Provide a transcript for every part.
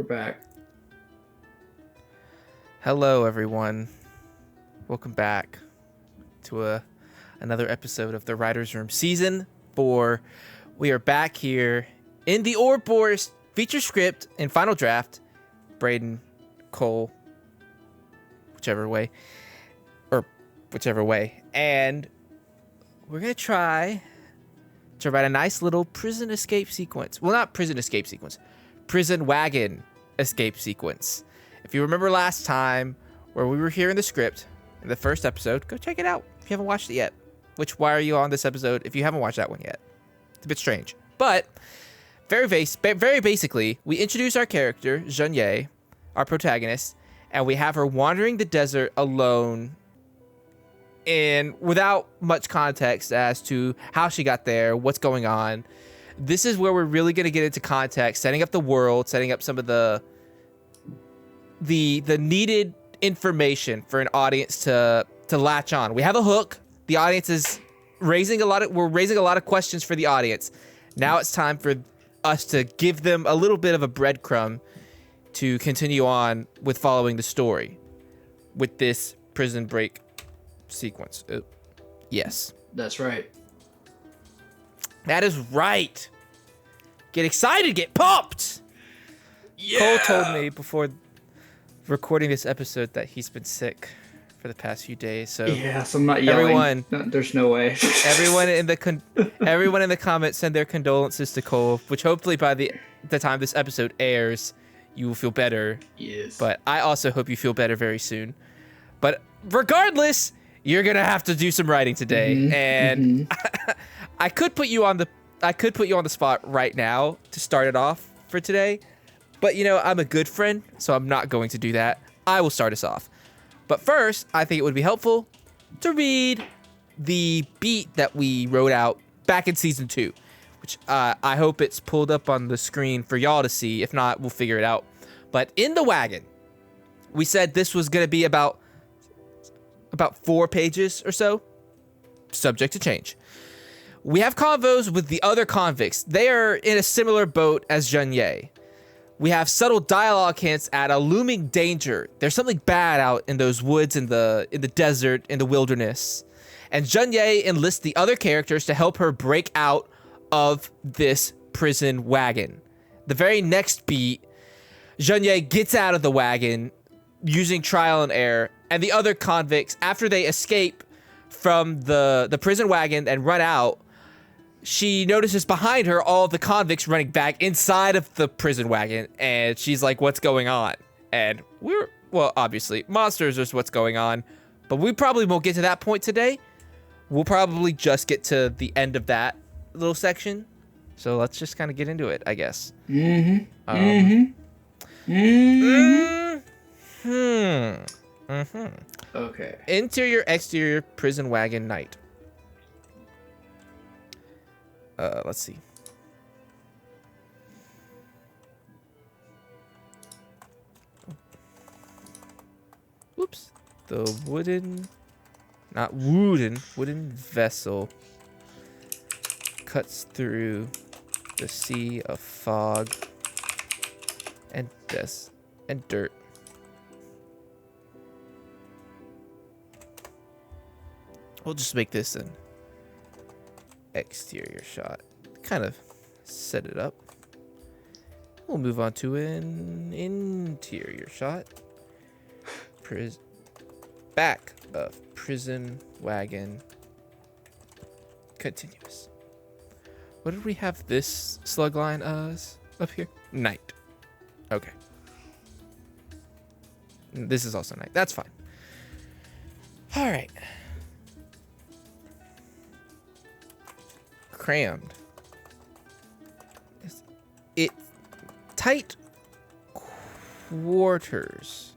back. Hello, everyone. Welcome back to another episode of the Writer's Room Season 4. We are back here in the Ouroboros feature script and final draft. Braydan, Cole, whichever way. And we're going to try to write a nice little prison escape sequence. Well, not prison escape sequence. Prison wagon escape sequence. If you remember last time where we were here in the script, in the first episode, go check it out if you haven't watched it yet. Which, why are you on this episode if you haven't watched that one yet? It's a bit strange. But, very basically, we introduce our character, Jeanne, our protagonist, and we have her wandering the desert alone and without much context as to how she got there, what's going on. This is where we're really going to get into context, setting up the world, setting up some of the needed information for an audience to latch on. We have a hook. The audience is raising a lot of questions for the audience. Now it's time for us to give them a little bit of a breadcrumb to continue on with following the story with this prison break sequence. Yes. That's right. That is right. Get excited, get pumped. Yeah. Cole told me before recording this episode that he's been sick for the past few days. So yes, I'm not yelling. Everyone, no, there's no way. everyone in the comments send their condolences to Cole, which hopefully by the time this episode airs, you will feel better. Yes. But I also hope you feel better very soon. But regardless, you're gonna have to do some writing today, and I could put you on the spot right now to start it off for today. But, I'm a good friend, so I'm not going to do that. I will start us off. But first, I think it would be helpful to read the beat that we wrote out back in Season 2, which I hope it's pulled up on the screen for y'all to see. If not, we'll figure it out. But in the wagon, we said this was going to be about 4 pages or so, subject to change. We have convos with the other convicts. They are in a similar boat as Jeanne. We have subtle dialogue hints at a looming danger. There's something bad out in those woods, in the desert, in the wilderness. And Jeanne enlists the other characters to help her break out of this prison wagon. The very next beat, Jeanne gets out of the wagon using trial and error, and the other convicts, after they escape from the prison wagon and run out, she notices behind her all the convicts running back inside of the prison wagon, and she's like, what's going on? And obviously, monsters is what's going on, but we probably won't get to that point today. We'll probably just get to the end of that little section. So let's just kind of get into it, I guess. Okay. Interior, exterior, prison wagon, night. Let's see. Oops. The wooden vessel cuts through the sea of fog and dust and dirt. We'll just make this an exterior shot. Kind of set it up. We'll move on to an interior shot. Back of prison wagon. Continuous. What did we have this slug line as up here? Night. Okay. This is also night. That's fine. All right. Crammed. It tight quarters.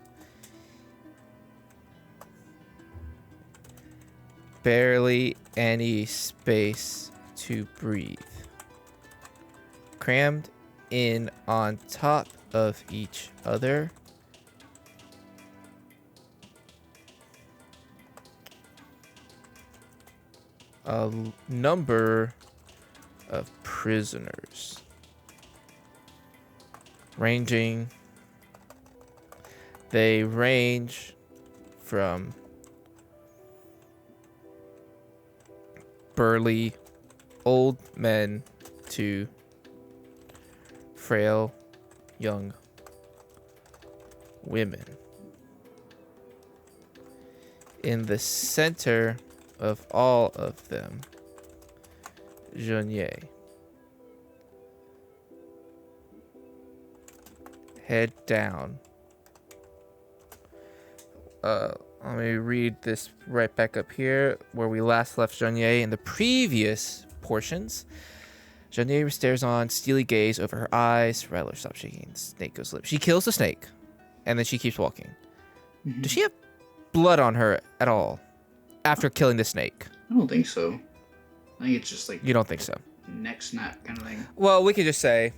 Barely any space to breathe. Crammed in on top of each other. A number of prisoners, ranging They range from burly old men to frail young women. In the center of all of them, Jeunier. Head down. Let me read this right back up here where we last left Jeunier in the previous portions. Jeunier stares on, steely gaze over her eyes. Rattler stops shaking. Snake goes limp. She kills the snake, and then she keeps walking. Mm-hmm. Does she have blood on her at all after killing the snake? I don't think so. I think it's just like You don't think so? neck snap kind of thing. Well, we could just say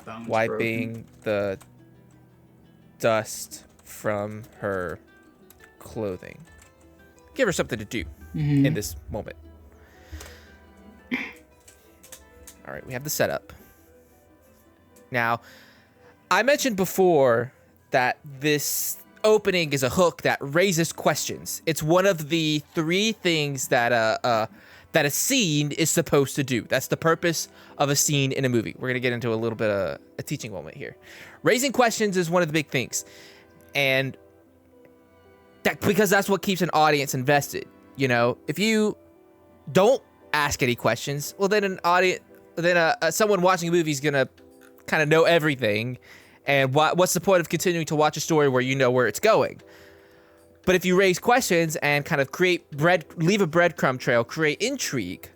Bones wiping broken. the dust from her clothing. Give her something to do in this moment. All right, we have the setup. Now, I mentioned before that this opening is a hook that raises questions. It's one of the three things that a scene is supposed to do. That's the purpose of a scene in a movie. We're gonna get into a little bit of a teaching moment here. Raising questions is one of the big things, and because that's what keeps an audience invested. You know, if you don't ask any questions, well, then someone watching a movie is gonna kind of know everything, and what's the point of continuing to watch a story where you know where it's going? But if you raise questions and kind of leave a breadcrumb trail, create intrigue,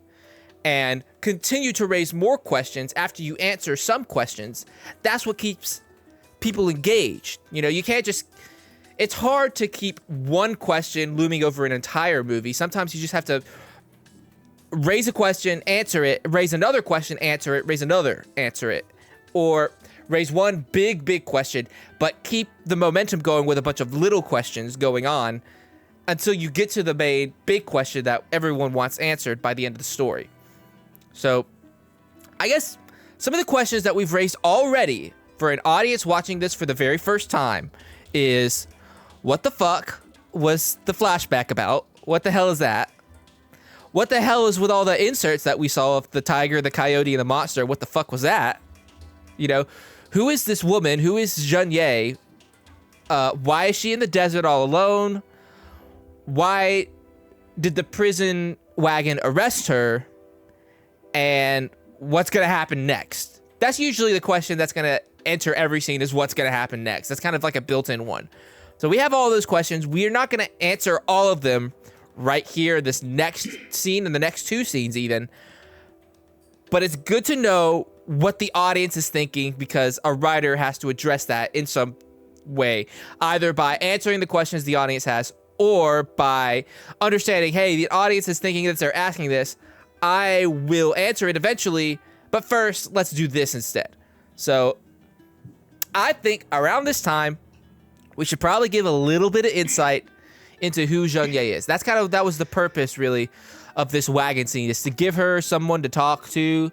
and continue to raise more questions after you answer some questions, that's what keeps people engaged. You know, you can't just. It's hard to keep one question looming over an entire movie. Sometimes you just have to raise a question, answer it, raise another question, answer it, raise another, answer it. Or raise one big question, but keep the momentum going with a bunch of little questions going on until you get to the main big question that everyone wants answered by the end of the story. So, I guess some of the questions that we've raised already for an audience watching this for the very first time is, what the fuck was the flashback about? What the hell is that? What the hell is with all the inserts that we saw of the tiger, the coyote, and the monster? What the fuck was that? You know, who is this woman? Who is Jeunier? Why is she in the desert all alone? Why did the prison wagon arrest her? And what's going to happen next? That's usually the question that's going to enter every scene, is what's going to happen next. That's kind of like a built-in one. So we have all those questions. We are not going to answer all of them right here, this next scene and the next two scenes even. But it's good to know what the audience is thinking, because a writer has to address that in some way, either by answering the questions the audience has or by understanding, hey, the audience is thinking that they're asking this. I will answer it eventually, but first, let's do this instead. So I think around this time, we should probably give a little bit of insight into who Jeunier is. That was the purpose, really, of this wagon scene, is to give her someone to talk to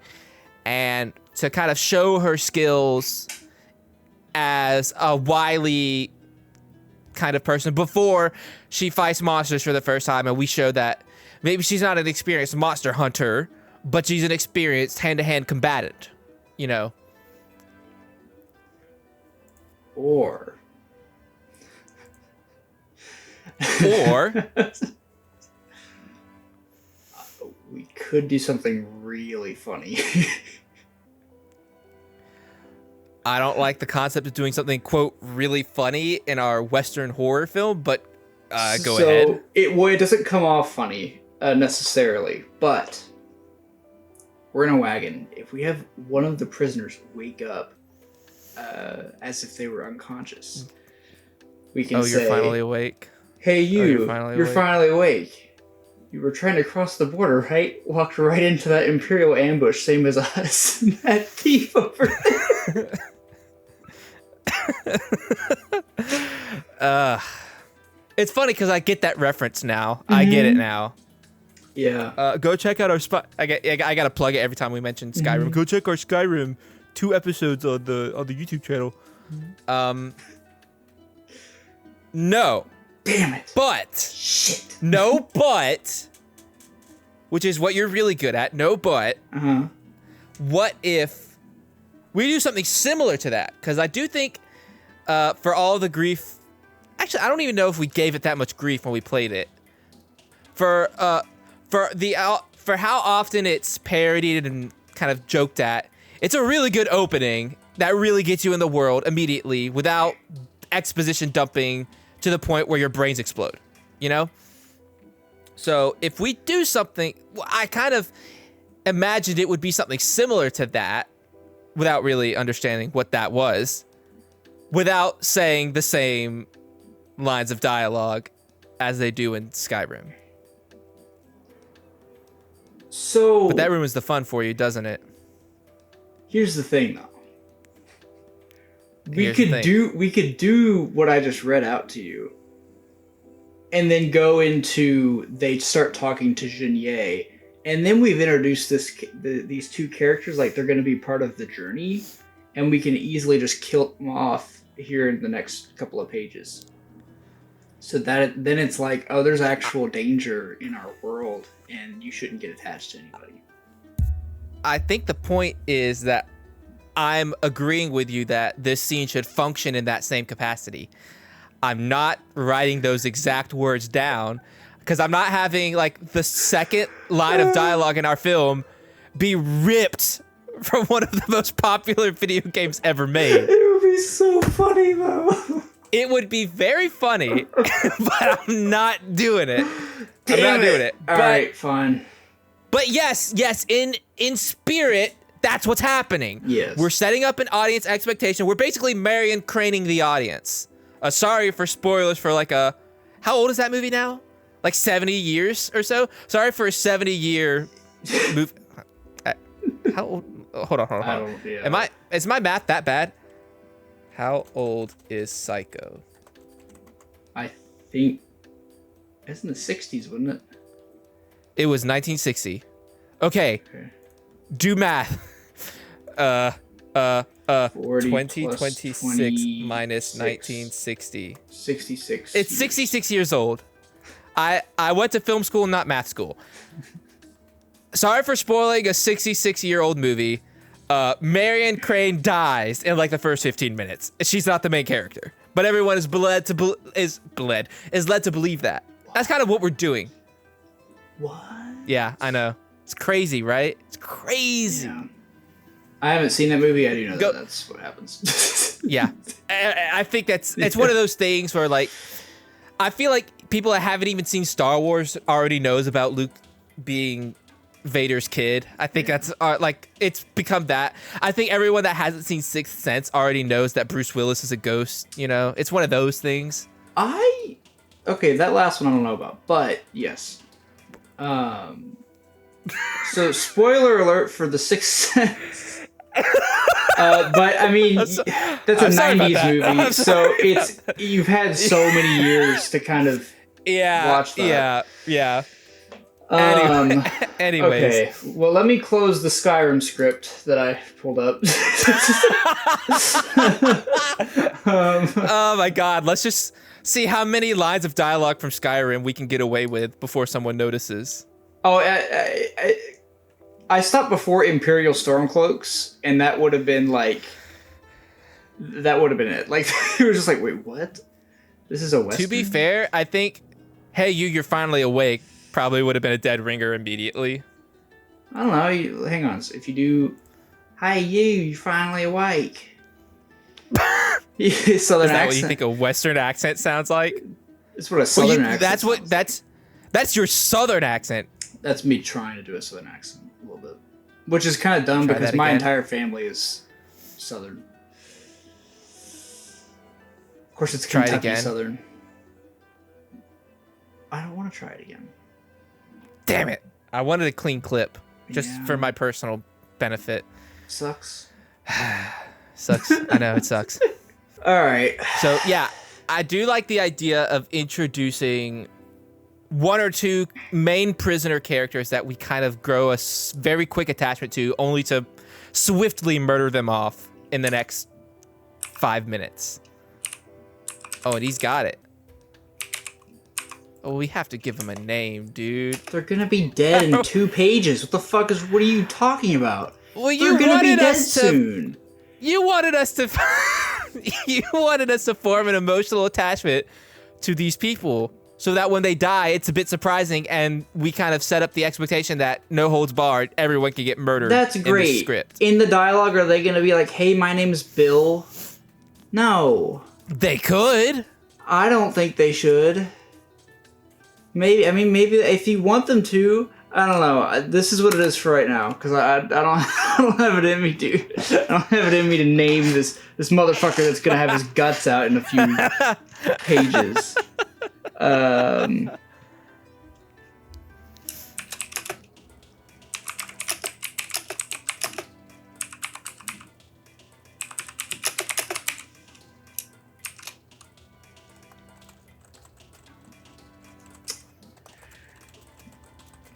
and to kind of show her skills as a wily kind of person before she fights monsters for the first time. And we show that maybe she's not an experienced monster hunter, but she's an experienced hand-to-hand combatant, you know? Or we could do something really funny. I don't like the concept of doing something, quote, really funny in our Western horror film, but go ahead. It doesn't come off funny necessarily, but we're in a wagon. If we have one of the prisoners wake up as if they were unconscious, we can say, you're finally awake? Hey, you're finally awake. You were trying to cross the border, right? Walked right into that Imperial ambush, same as us. That thief over there. It's funny because I get that reference now. Mm-hmm. I get it now. Yeah. Go check out our spot. I gotta plug it every time we mention Skyrim. Mm-hmm. Go check our Skyrim 2 episodes on the YouTube channel. No. Damn it. But. Shit. No, but. Which is what you're really good at. No, but. Uh-huh. What if we do something similar to that? Because I do think for all the grief. Actually, I don't even know if we gave it that much grief when we played it. For how often it's parodied and kind of joked at, it's a really good opening that really gets you in the world immediately without exposition dumping to the point where your brains explode, you know? So if we do something, I kind of imagined it would be something similar to that without really understanding what that was, without saying the same lines of dialogue as they do in Skyrim. So, but that ruins the fun for you, doesn't it? Here's the thing, though. We could do what I just read out to you, and then go into they start talking to Jinye, and then we've introduced these two characters like they're going to be part of the journey, and we can easily just kill them off here in the next couple of pages. So that then it's like, oh, there's actual danger in our world, and you shouldn't get attached to anybody. I think the point is that I'm agreeing with you that this scene should function in that same capacity. I'm not writing those exact words down because I'm not having like the second line of dialogue in our film be ripped from one of the most popular video games ever made. It would be so funny though. It would be very funny, but I'm not doing it. I'm not doing it. All right, fine. But yes, in spirit, that's what's happening. Yes. We're setting up an audience expectation. We're basically Marion craning the audience. Sorry for spoilers for like how old is that movie now? Like 70 years or so? Sorry for a 70-year movie. How old? Hold on. Yeah. Is my math that bad? How old is Psycho? I think it's in the 60s, wasn't it? It was 1960. Okay. Do math. 2026 minus 1960. 66. It's 66 years old. I went to film school, not math school. Sorry for spoiling a 66-year-old movie. Marion Crane dies in like the first 15 minutes. She's not the main character, but everyone is led to believe that. That's kind of what we're doing. What? Yeah, I know. It's crazy, right? It's crazy. Yeah. I haven't seen that movie. I do know that that's what happens. Yeah. I think it's one of those things where, like, I feel like people that haven't even seen Star Wars already knows about Luke being Vader's kid. I think that's, like, it's become that. I think everyone that hasn't seen Sixth Sense already knows that Bruce Willis is a ghost, you know? It's one of those things. Okay, that last one I don't know about, but yes. So, spoiler alert for The Sixth Sense. But I mean, that's a 90s movie, so you've had so many years to kind of watch that. Yeah. Anyways. Okay, well, let me close the Skyrim script that I pulled up. Oh my god, let's just see how many lines of dialogue from Skyrim we can get away with before someone notices. Oh, I stopped before Imperial Stormcloaks, and that would have been it. Like, you were just like, wait, what? This is a Western? To be fair, I think, hey, you're finally awake, probably would have been a dead ringer immediately. I don't know. Hang on. If you do, hey, you're finally awake. Southern is that accent. what you think a Western accent sounds like? It's what a Southern accent sounds like. That's your Southern accent. That's me trying to do a Southern accent a little bit. Which is kind of dumb because my entire family is Southern. Of course, it's Kentucky Southern. I don't want to try it again. Damn it. I wanted a clean clip just for my personal benefit. Sucks. Sucks. I know, it sucks. All right. So, yeah, I do like the idea of introducing one or two main prisoner characters that we kind of grow a very quick attachment to, only to swiftly murder them off in the next 5 minutes. Oh, and he's got it. Oh, we have to give them a name, dude. They're gonna be dead in 2 pages. What are you talking about? Well, They're gonna be dead soon. You wanted us to you wanted us to form an emotional attachment to these people so that when they die, it's a bit surprising, and we kind of set up the expectation that no holds barred, everyone can get murdered. That's great. In the script. In the dialogue, are they gonna be like, "Hey, my name's Bill"? No. They could. I don't think they should. Maybe if you want them to, I don't know. This is what it is for right now, because I don't I don't have it in me, dude. I don't have it in me to name this motherfucker that's gonna have his guts out in a few pages.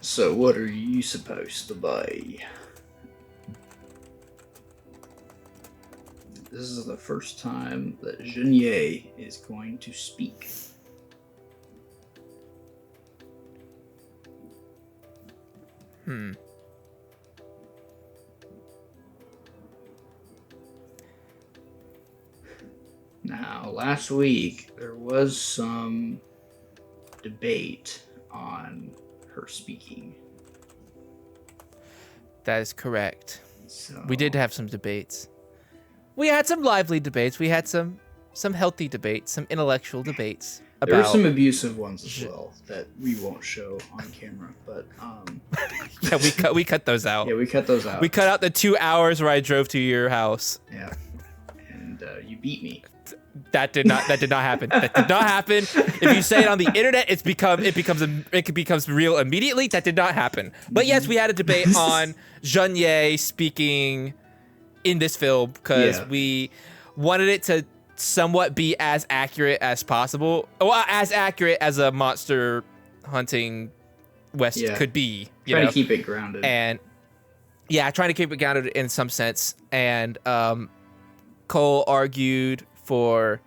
So what are you supposed to buy? This is the first time that Jeunie is going to speak. Now, last week, there was some debate on her speaking. That is correct. So, We did have some debates. We had some lively debates. We had some healthy debates, some intellectual debates. There were some abusive ones as well that we won't show on camera, but Yeah, we cut those out. yeah, we cut those out. We cut out the 2 hours where I drove to your house. Yeah, and you beat me. That did not happen. That did not happen. If you say it on the internet, it becomes real immediately. That did not happen. But yes, we had a debate on Jeunie speaking in this film because we wanted it to somewhat be as accurate as possible. Well, as accurate as a monster hunting West could be. Trying to keep it grounded. And yeah, trying to keep it grounded in some sense. And Cole argued for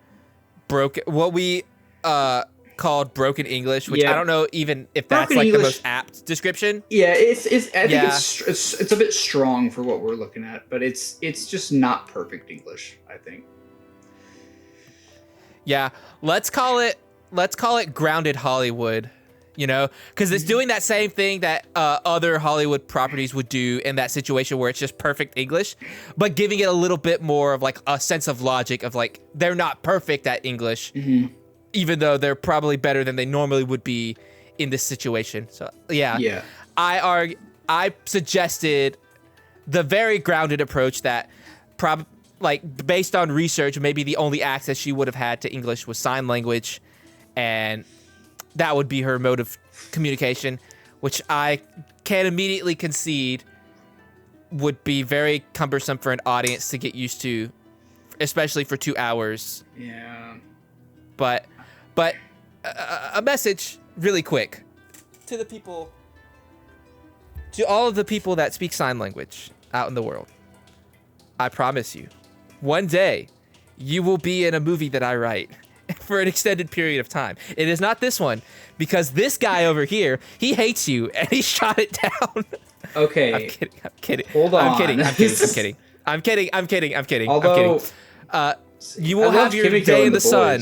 what we called broken English, which I don't know even if that's Broken like English, the most apt description. Yeah, I think it's a bit strong for what we're looking at, but it's just not perfect English, I think. Yeah, let's call it grounded Hollywood, because it's doing that same thing that other Hollywood properties would do in that situation where it's just perfect English, but giving it a little bit more of like a sense of logic of like they're not perfect at English, even though they're probably better than they normally would be in this situation. So yeah. I suggested the very grounded approach that based on research, maybe the only access she would have had to English was sign language, and that would be her mode of communication, which I can immediately concede would be very cumbersome for an audience to get used to, especially for 2 hours. Yeah. But a message really quick to all of the people that speak sign language out in the world. I promise you, one day you will be in a movie that I write for an extended period of time. It is not this one, because this guy over here, he hates you and he shot it down. Okay. I'm kidding. Hold on. I'm kidding. Although, you will have your day in the sun.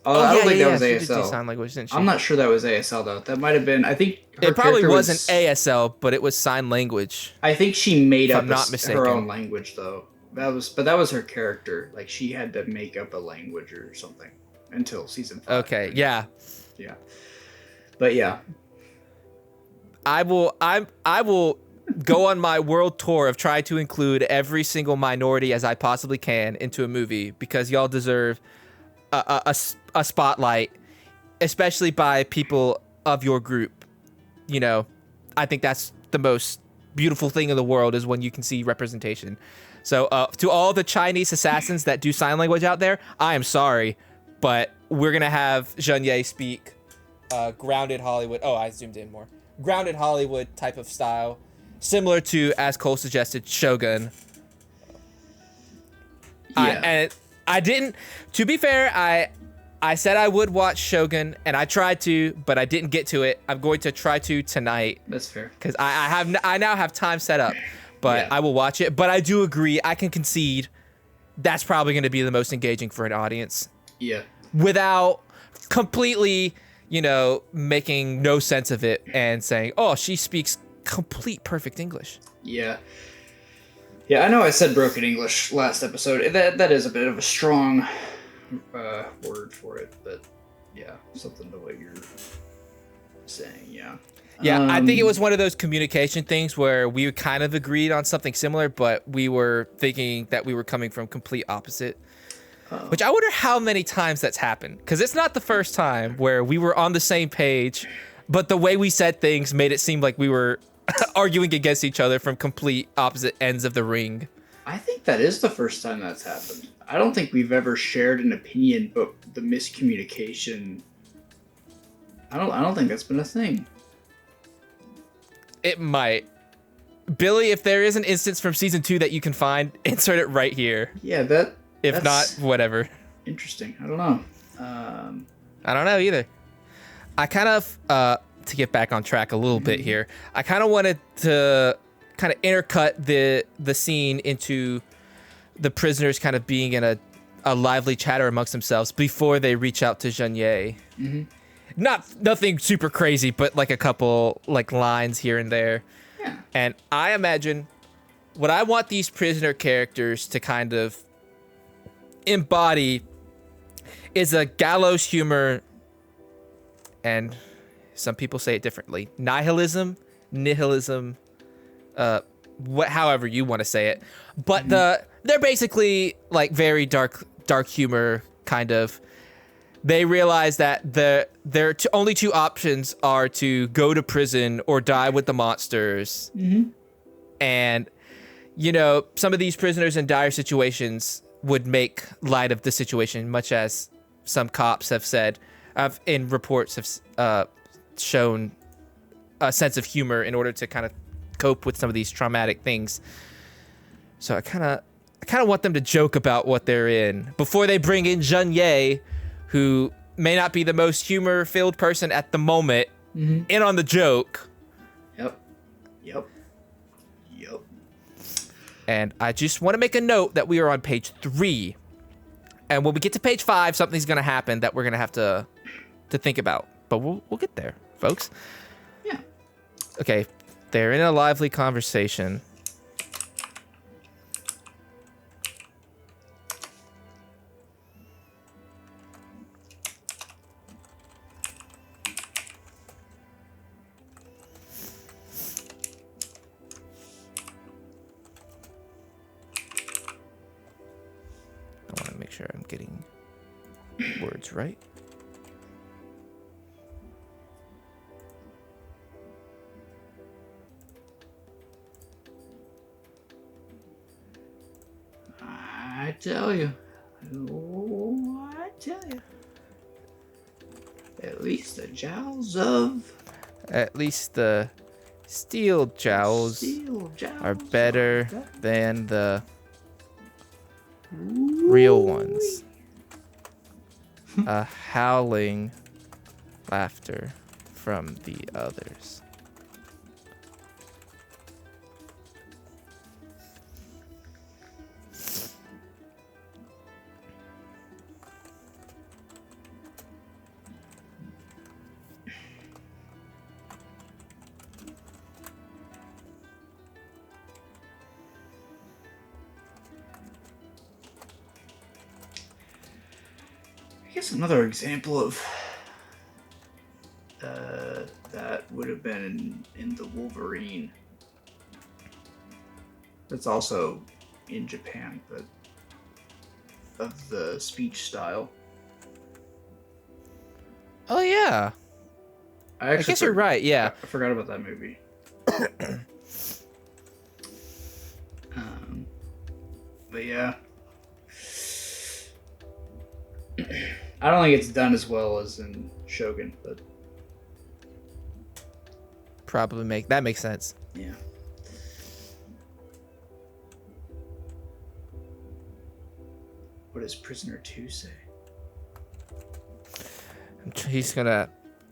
I don't think that was she did do ASL. sign language, didn't she? I'm not sure that was ASL though. That might have been. I think her it probably character wasn't ASL, but it was sign language. I think she made if up I'm not mistaken. her own language though. That was her character. Like she had to make up a language or something until season 5. Okay. Yeah. Yeah. But yeah. I will go on my world tour of trying to include every single minority as I possibly can into a movie, because y'all deserve a spotlight, especially by people of your group. I think that's the most beautiful thing in the world, is when you can see representation. So to all the Chinese assassins that do sign language out there, I am sorry, but we're going to have Jeunie speak grounded Hollywood. Oh, I zoomed in more. Grounded Hollywood type of style, similar to, as Cole suggested, Shogun. Yeah. I didn't, to be fair, I said I would watch Shogun, and I tried to, but I didn't get to it. I'm going to try to tonight. That's fair. Because I now have time set up, but Yeah. I will watch it. But I do agree, I can concede that's probably going to be the most engaging for an audience. Yeah. Without completely, making no sense of it and saying, oh, she speaks complete perfect English. Yeah. Yeah, I know I said broken English last episode. That is a bit of a strong word for it, but yeah, something to what you're saying, yeah. Yeah, I think it was one of those communication things where we kind of agreed on something similar, but we were thinking that we were coming from complete opposite. Which I wonder how many times that's happened, because it's not the first time where we were on the same page, but the way we said things made it seem like we were arguing against each other from complete opposite ends of the ring. I think that is the first time that's happened. I don't think we've ever shared an opinion, but the miscommunication, I don't think that's been a thing. It might. Billy, if there is an instance from season 2 that you can find, insert it right here. Yeah, If not, whatever. Interesting. I don't know. I don't know either. I kind of, to get back on track a little bit here, I kind of wanted to kind of intercut the scene into the prisoners kind of being in a lively chatter amongst themselves before they reach out to Jeanne. Mm-hmm. Nothing super crazy, but like a couple like lines here and there. Yeah. And I imagine what I want these prisoner characters to kind of embody is a gallows humor, and some people say it differently. Nihilism, however you want to say it. But they're basically like very dark humor kind of. They realize that their only two options are to go to prison or die with the monsters. Mm-hmm. And, some of these prisoners in dire situations would make light of the situation, much as some cops have said, in reports have shown a sense of humor in order to kind of cope with some of these traumatic things. So I kind of want them to joke about what they're in before they bring in Jeanne, who may not be the most humor-filled person at the moment, in on the joke. Yep. And I just want to make a note that we are on page 3. And when we get to page 5, something's going to happen that we're going to have to think about. But we'll get there, folks. Yeah. Okay, they're in a lively conversation. I want to make sure I'm getting words right. I tell you. At least the jowls of... At least the steel jowls are better than the real ones. A howling laughter from the others. I guess another example of that would have been in the Wolverine. That's also in Japan, but of the speech style. Oh yeah, I guess you're right. Yeah, I forgot about that movie. But yeah. I don't think it's done as well as in Shogun, but probably makes sense. yeah. What does Prisoner 2 say? He's gonna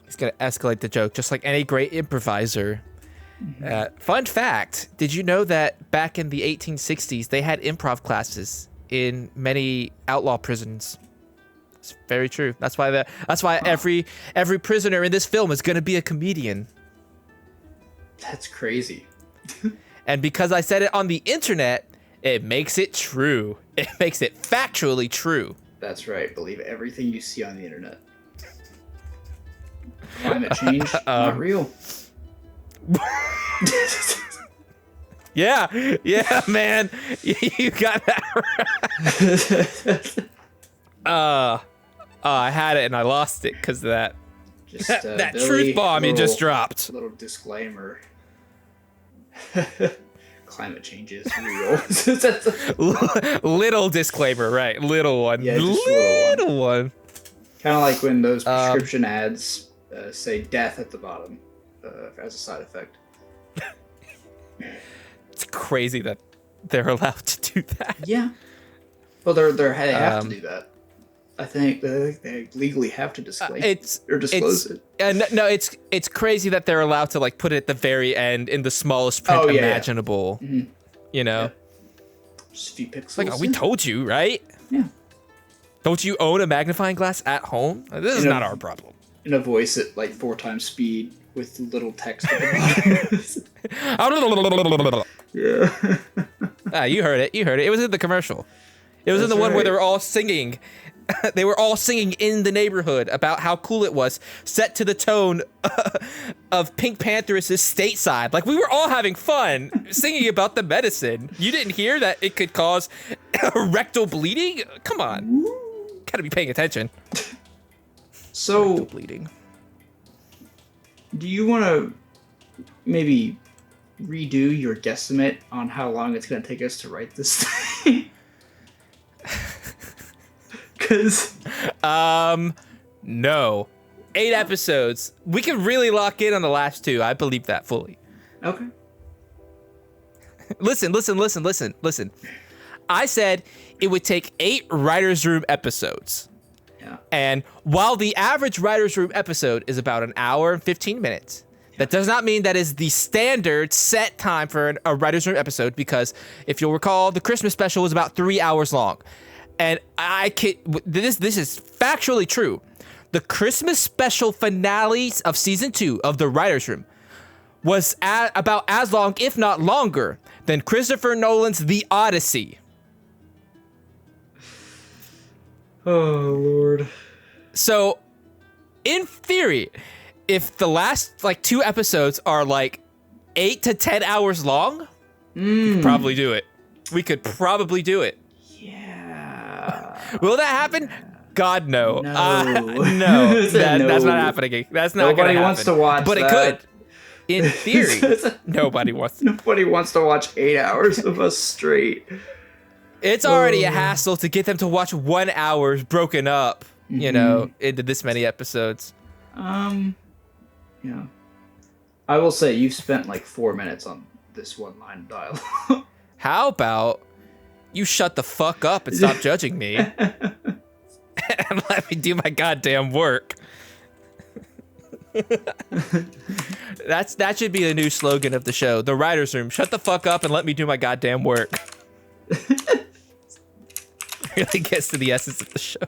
escalate the joke just like any great improviser. Fun fact: did you know that back in the 1860s they had improv classes in many outlaw prisons? It's very true. That's why every prisoner in this film is gonna be a comedian. That's crazy. And because I said it on the internet, it makes it true. It makes it factually true. That's right. Believe everything you see on the internet. Climate change, not real. Yeah, man. You got that right. I had it and I lost it because of that. Just, that Billy, truth bomb you just dropped. Little disclaimer. Climate change is real. Little disclaimer, right? Little one. Yeah, just little one. Kind of like when those prescription ads say death at the bottom as a side effect. It's crazy that they're allowed to do that. Yeah. Well, they have to do that. I think they legally have to disclaim or disclose it. No, it's crazy that they're allowed to like put it at the very end in the smallest print imaginable. Yeah. Mm-hmm. You know, just a few pixels. Like we told you, right? Yeah. Don't you own a magnifying glass at home? This is not our problem. And a voice at like 4 times speed with little text at the bottom. Yeah. You heard it. It was in the commercial. It was in the one where they were all singing. They were all singing in the neighborhood about how cool it was, set to the tone of Pink Panther's Stateside. Like, we were all having fun singing about the medicine. You didn't hear that it could cause rectal bleeding? Come on. Gotta be paying attention. So, rectal bleeding. Do you want to maybe redo your guesstimate on how long it's going to take us to write this thing? Because no, 8 episodes. We can really lock in on the last 2. I believe that fully. Okay. Listen. I said it would take 8 writers' room episodes. Yeah. And while the average writers' room episode is about an hour and 15 minutes, that does not mean that is the standard set time for a writers' room episode, because if you'll recall, the Christmas special was about 3 hours long. And this is factually true. The Christmas special finales of season 2 of The Writers' Room was about as long, if not longer, than Christopher Nolan's The Odyssey. Oh, Lord. So, in theory, if the last 2 episodes are 8 to 10 hours long, we could probably do it. Will that happen? God, no. No. That's not happening. That's not going to happen. Nobody wants to watch but that. It could. In theory, nobody wants to. Nobody wants to watch 8 hours of us straight. It's already a hassle to get them to watch 1 hour broken up, into this many episodes. Yeah. I will say, you've spent 4 minutes on this one line of dialogue. How about you shut the fuck up and stop judging me and let me do my goddamn work? That should be the new slogan of the show. The Writers' Room. Shut the fuck up and let me do my goddamn work. Really gets to the essence of the show.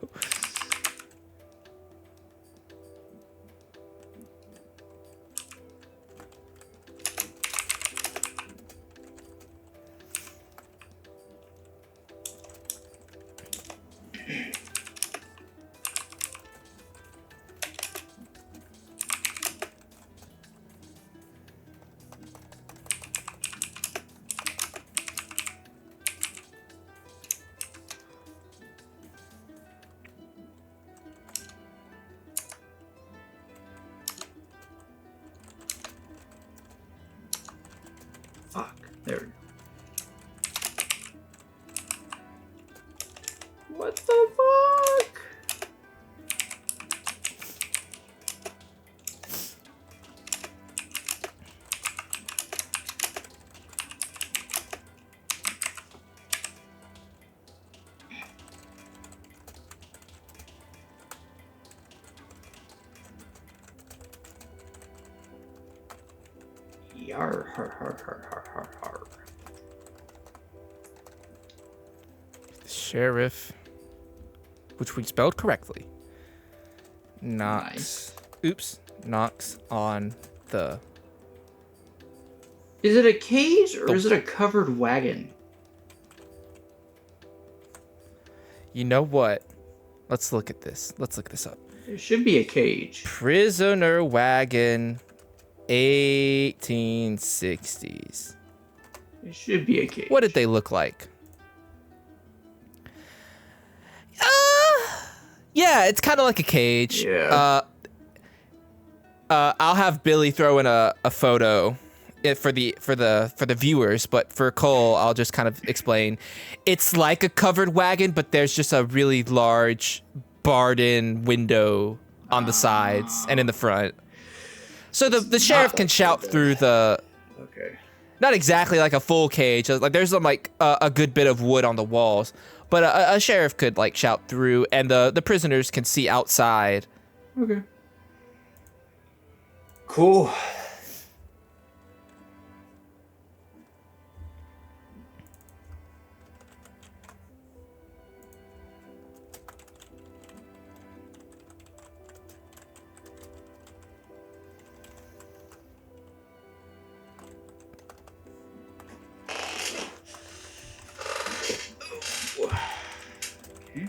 Yar, har, har, har, har, har, har. The sheriff, which we spelled correctly, knocks on the... Is it a cage or is it a covered wagon? You know what? Let's look at this. Let's look this up. It should be a cage. Prisoner wagon, 1860s. It should be a cage. What did they look like? Yeah, it's kind of like a cage. Yeah. I'll have Billy throw in a photo for the viewers, but for Cole, I'll just kind of explain. It's like a covered wagon, but there's just a really large barred-in window on the sides and in the front. So the sheriff can shout through the... Okay. Not exactly like a full cage. Like there's like a good bit of wood on the walls, but a sheriff could like shout through, and the prisoners can see outside. Okay. Cool. Okay.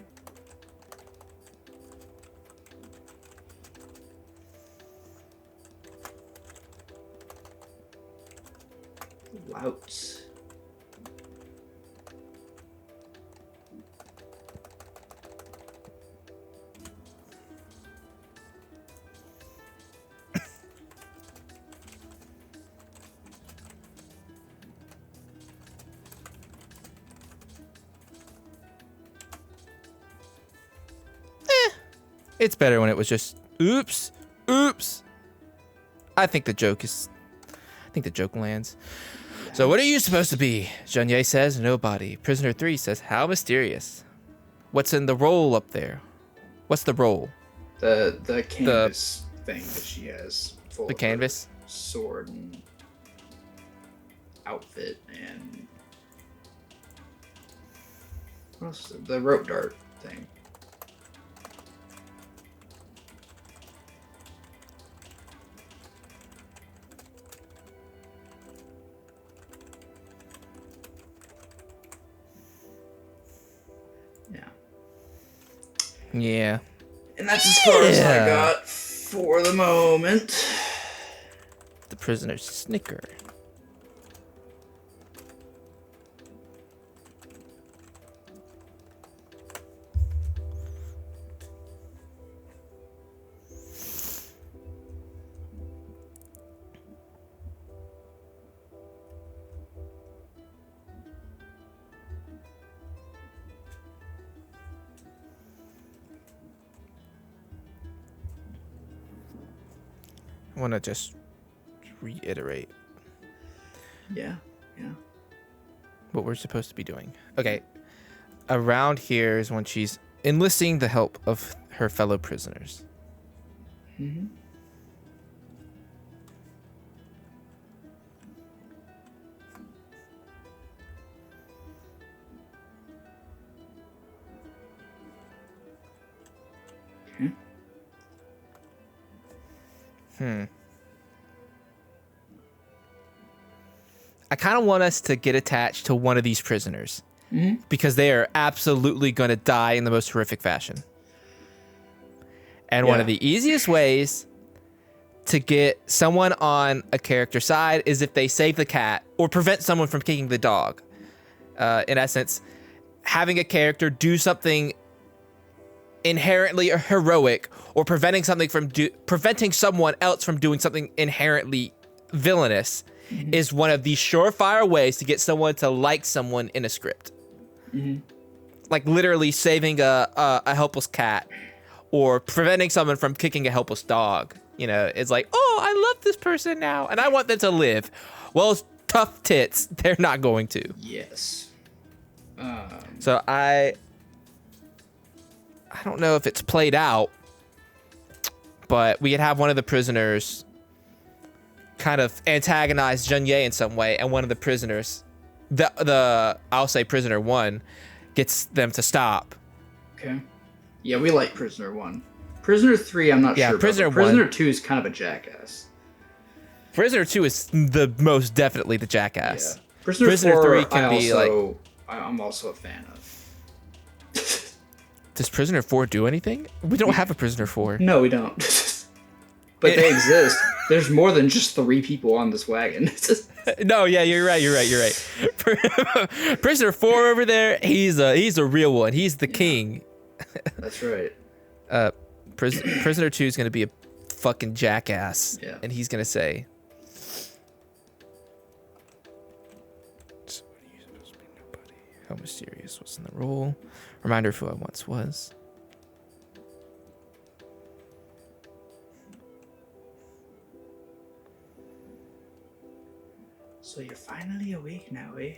Louts. It's better when it was just oops, oops. I think the joke lands. So what are you supposed to be? Jean-Ye says nobody. Prisoner 3 says how mysterious. What's in the roll up there? What's the roll? The canvas thing that she has. Full The of canvas? her sword and outfit and what else? The rope dart thing. Yeah. Yeah. And that's as far as I got for the moment. The prisoners snicker. I want to just reiterate Yeah. what we're supposed to be doing. Okay. Around here is when she's enlisting the help of her fellow prisoners. Mm-hmm. I kind of want us to get attached to one of these prisoners because they are absolutely going to die in the most horrific fashion. And one of the easiest ways to get someone on a character side is if they save the cat or prevent someone from kicking the dog. In essence, having a character do something inherently heroic or preventing someone else from doing something inherently villainous is one of the surefire ways to get someone to like someone in a script. Like literally saving a helpless cat or preventing someone from kicking a helpless dog. You know, it's like, oh, I love this person now and I want them to live. Well, tough tits, they're not going to. Yes. So I don't know if it's played out, but we could have one of the prisoners kind of antagonize Junye in some way, and one of the prisoners, I'll say prisoner 1, gets them to stop. Okay. Yeah, we like prisoner 1. Prisoner 3, I'm not sure. Yeah, prisoner 1. Prisoner 2 is kind of a jackass. Prisoner 2 is the most definitely the jackass. Yeah. Prisoner 4, 3 can be like. I'm also a fan of. Does prisoner 4 do anything? We don't have a prisoner 4. No, we don't. But they exist. There's more than just 3 people on this wagon. No, yeah, you're right. Prisoner 4 over there, he's a real one. He's the king. That's right. Prisoner 2 is gonna be a fucking jackass. Yeah. And he's gonna say, how mysterious was in the role. Reminder of who I once was. So you're finally awake now, eh?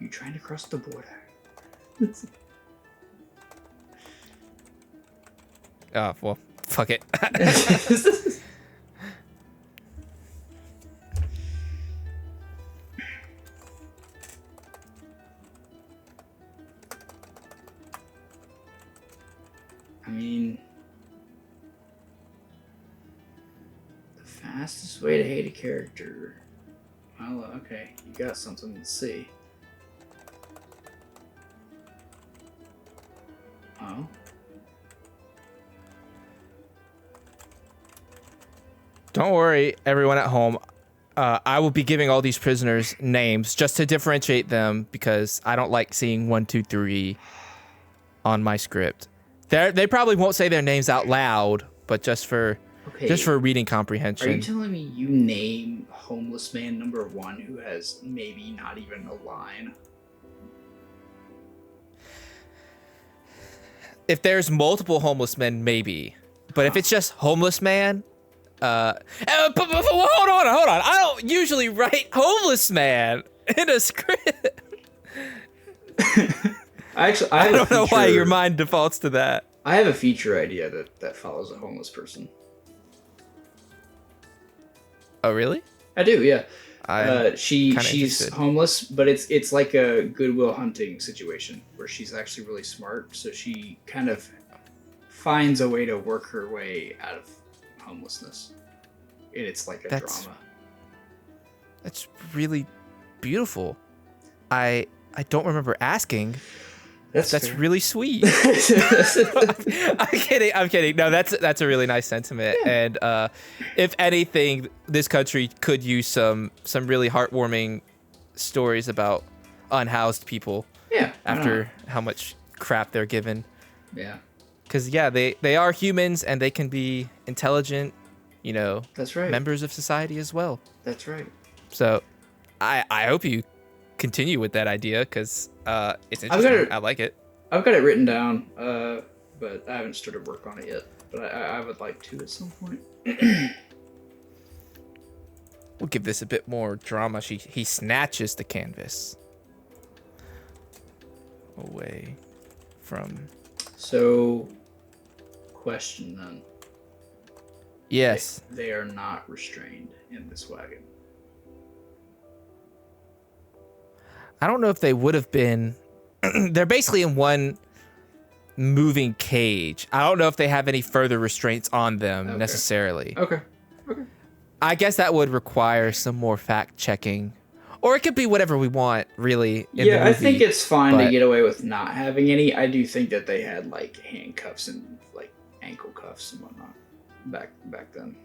You trying to cross the border? Oh, well, fuck it. I mean, the fastest way to hate a character. Well, okay, you got something to see. Oh. Don't worry, everyone at home. I will be giving all these prisoners names just to differentiate them because I don't like seeing 1, 2, 3 on my script. They probably won't say their names out loud, but just for reading comprehension. Are you telling me you name homeless man number 1 who has maybe not even a line? If there's multiple homeless men, maybe. But if it's just homeless man, but hold on. I don't usually write homeless man in a script. I don't know why your mind defaults to that. I have a feature idea that follows a homeless person. Oh, really? I do, yeah. She's interested. homeless, but it's like a Goodwill Hunting situation where she's actually really smart, so she kind of finds a way to work her way out of homelessness. And it's like a drama. That's really beautiful. I don't remember asking. That's really sweet. I'm kidding. No, that's a really nice sentiment. Yeah. And if anything, this country could use some really heartwarming stories about unhoused people. Yeah. After how much crap they're given. Yeah. Because they are humans and they can be intelligent, that's right, members of society as well. That's right. So I hope you continue with that idea because it's interesting. I like it. I've got it written down, but I haven't started work on it yet. But I would like to at some point. We'll give this a bit more drama. He snatches the canvas away from. So, question then. Yes. They are not restrained in this wagon. I don't know if they would have been. They're basically in one moving cage. I don't know if they have any further restraints on them necessarily. Okay. I guess that would require some more fact checking. Or it could be whatever we want, really. In the movie, I think it's fine to get away with not having any. I do think that they had like handcuffs and like ankle cuffs and whatnot back then.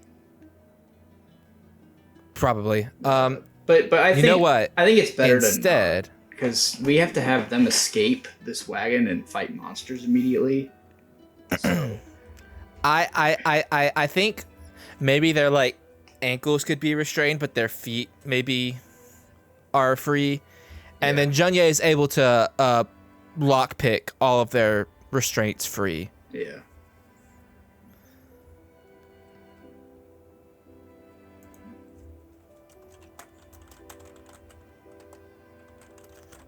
Probably. But I think, you know what? I think it's better instead, because we have to have them escape this wagon and fight monsters immediately. So. I think maybe their like ankles could be restrained, but their feet maybe are free, and then Junye is able to lockpick all of their restraints free. Yeah.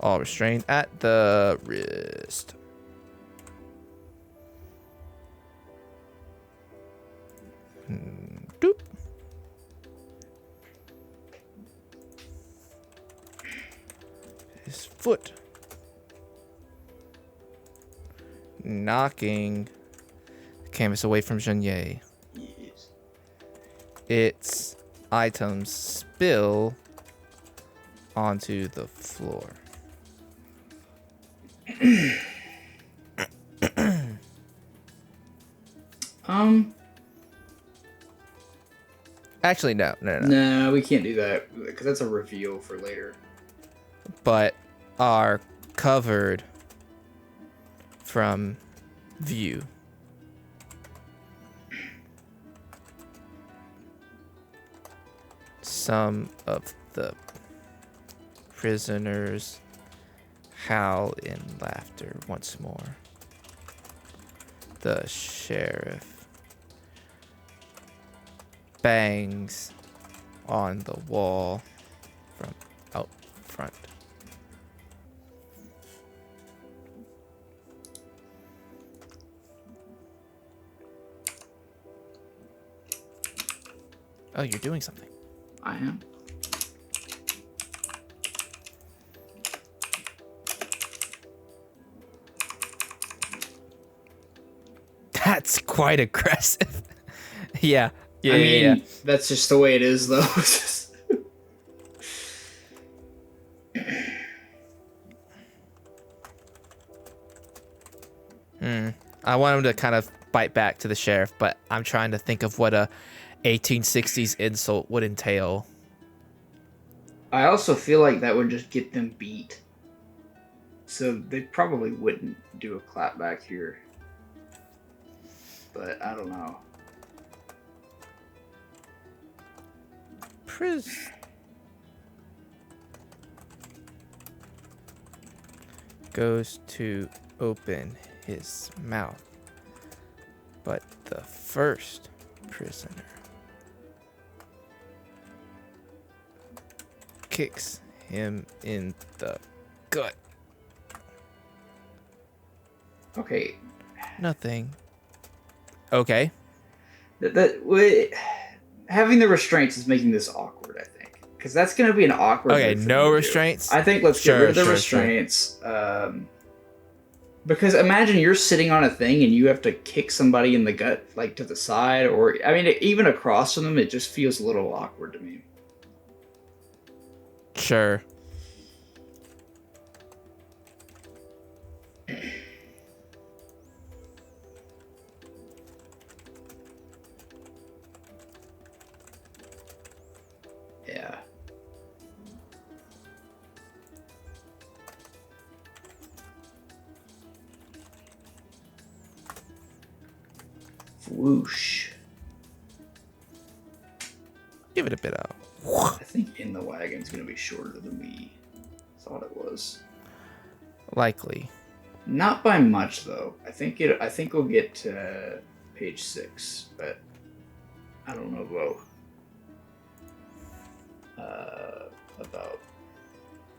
All restrained at the wrist. Doop. knocking the canvas away from Jeunet. Yes. Its items spill onto the floor. Actually, no. No, we can't do that because that's a reveal for later. But are covered from view. Some of the prisoners howl in laughter once more. The sheriff bangs on the wall from out front. Oh, you're doing something. I am. That's quite aggressive. Yeah. I mean, that's just the way it is, though. I want him to kind of bite back to the sheriff, but I'm trying to think of what a 1860s insult would entail. I also feel like that would just get them beat. So they probably wouldn't do a clap back here. But I don't know. Goes to open his mouth, but the first prisoner kicks him in the gut. Okay. Nothing. Okay. Having the restraints is making this awkward, I think. Because that's going to be an awkward... Okay, no restraints? I think let's get rid of the restraints. Because imagine you're sitting on a thing and you have to kick somebody in the gut, like, to the side. Or, I mean, even across from them, it just feels a little awkward to me. Sure. Yeah. Whoosh. Give it a bit of... I think in the wagon's going to be shorter than we thought it was. Likely. Not by much, though. I think we'll get to page 6, but I don't know about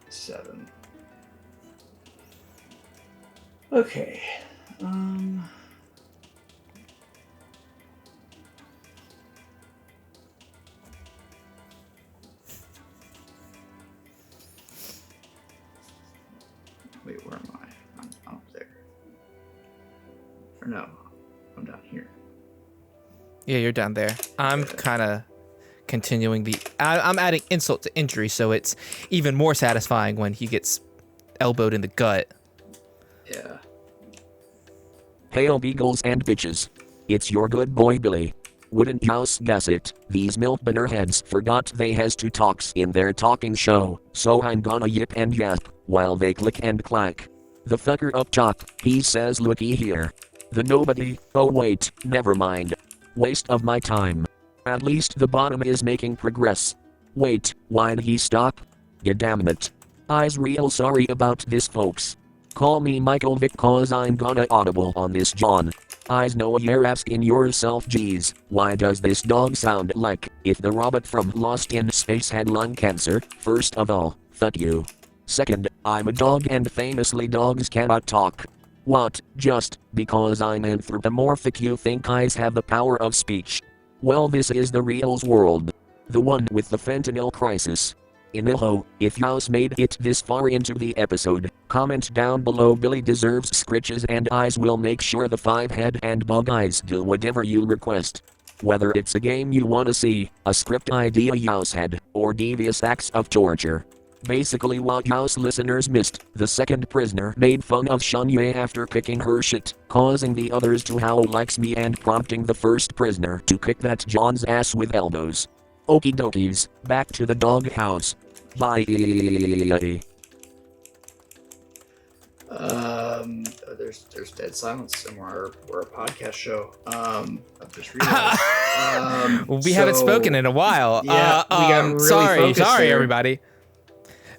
7. Okay. Wait, where am I? I'm up there. Or no, I'm down here. Yeah, you're down there. I'm kind of continuing I'm adding insult to injury, so it's even more satisfying when he gets elbowed in the gut. Yeah. Hail beagles and bitches. It's your good boy Billy. Wouldn't house guess it, these milkbinner heads forgot they has two talks in their talking show, so I'm gonna yip and yap, while they click and clack. The fucker up top, he says looky here. The nobody, oh wait, never mind. Waste of my time. At least the bottom is making progress. Wait, why'd he stop? Goddammit. I's real sorry about this folks. Call me Michael Vick cause I'm gonna audible on this John. I's know you're asking yourself geez, why does this dog sound like if the robot from Lost in Space had lung cancer? First of all, fuck you. Second, I'm a dog and famously dogs cannot talk. What, just because I'm anthropomorphic you think I's have the power of speech? Well, this is the real world. The one with the fentanyl crisis. Iniho, if y'all's made it this far into the episode, comment down below. Billy deserves scritches and eyes. Will make sure the 5-head and bug eyes do whatever you request. Whether it's a game you want to see, a script idea y'all's had, or devious acts of torture. Basically what y'all's listeners missed, the second prisoner made fun of Shanye after kicking her shit, causing the others to howl likes me and prompting the first prisoner to kick that John's ass with elbows. Okie dokies, back to the doghouse. Bye. There's dead silence and we're a podcast show. I've just realized. We haven't spoken in a while. Yeah, we got really focused sorry, there. everybody.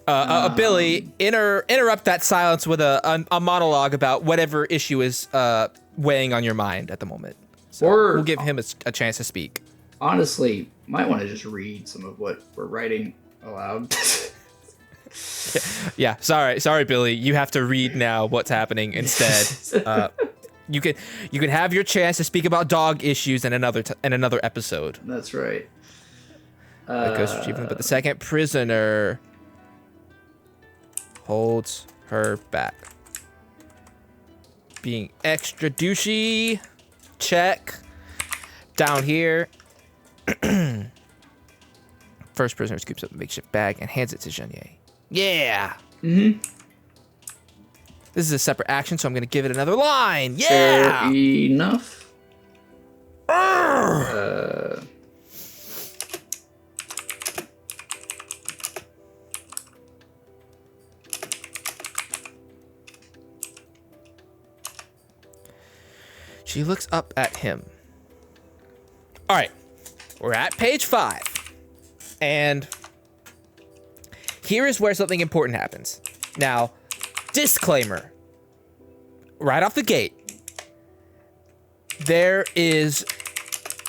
Billy, interrupt that silence with a monologue about whatever issue is weighing on your mind at the moment. So we'll give him a chance to speak. Honestly, might want to just read some of what we're writing aloud. Yeah, sorry, Billy. You have to read now what's happening instead. You can have your chance to speak about dog issues in another episode. That's right. That goes for Achievement, but the second prisoner holds her back. Being extra douchey. Check. Down here. First prisoner scoops up a makeshift bag and hands it to Jeunet. Yeah. Mm-hmm. This is a separate action, so I'm going to give it another line. Yeah. Fair enough. She looks up at him. All right. We're at page 5. And here is where something important happens. Now, disclaimer. Right off the gate. There is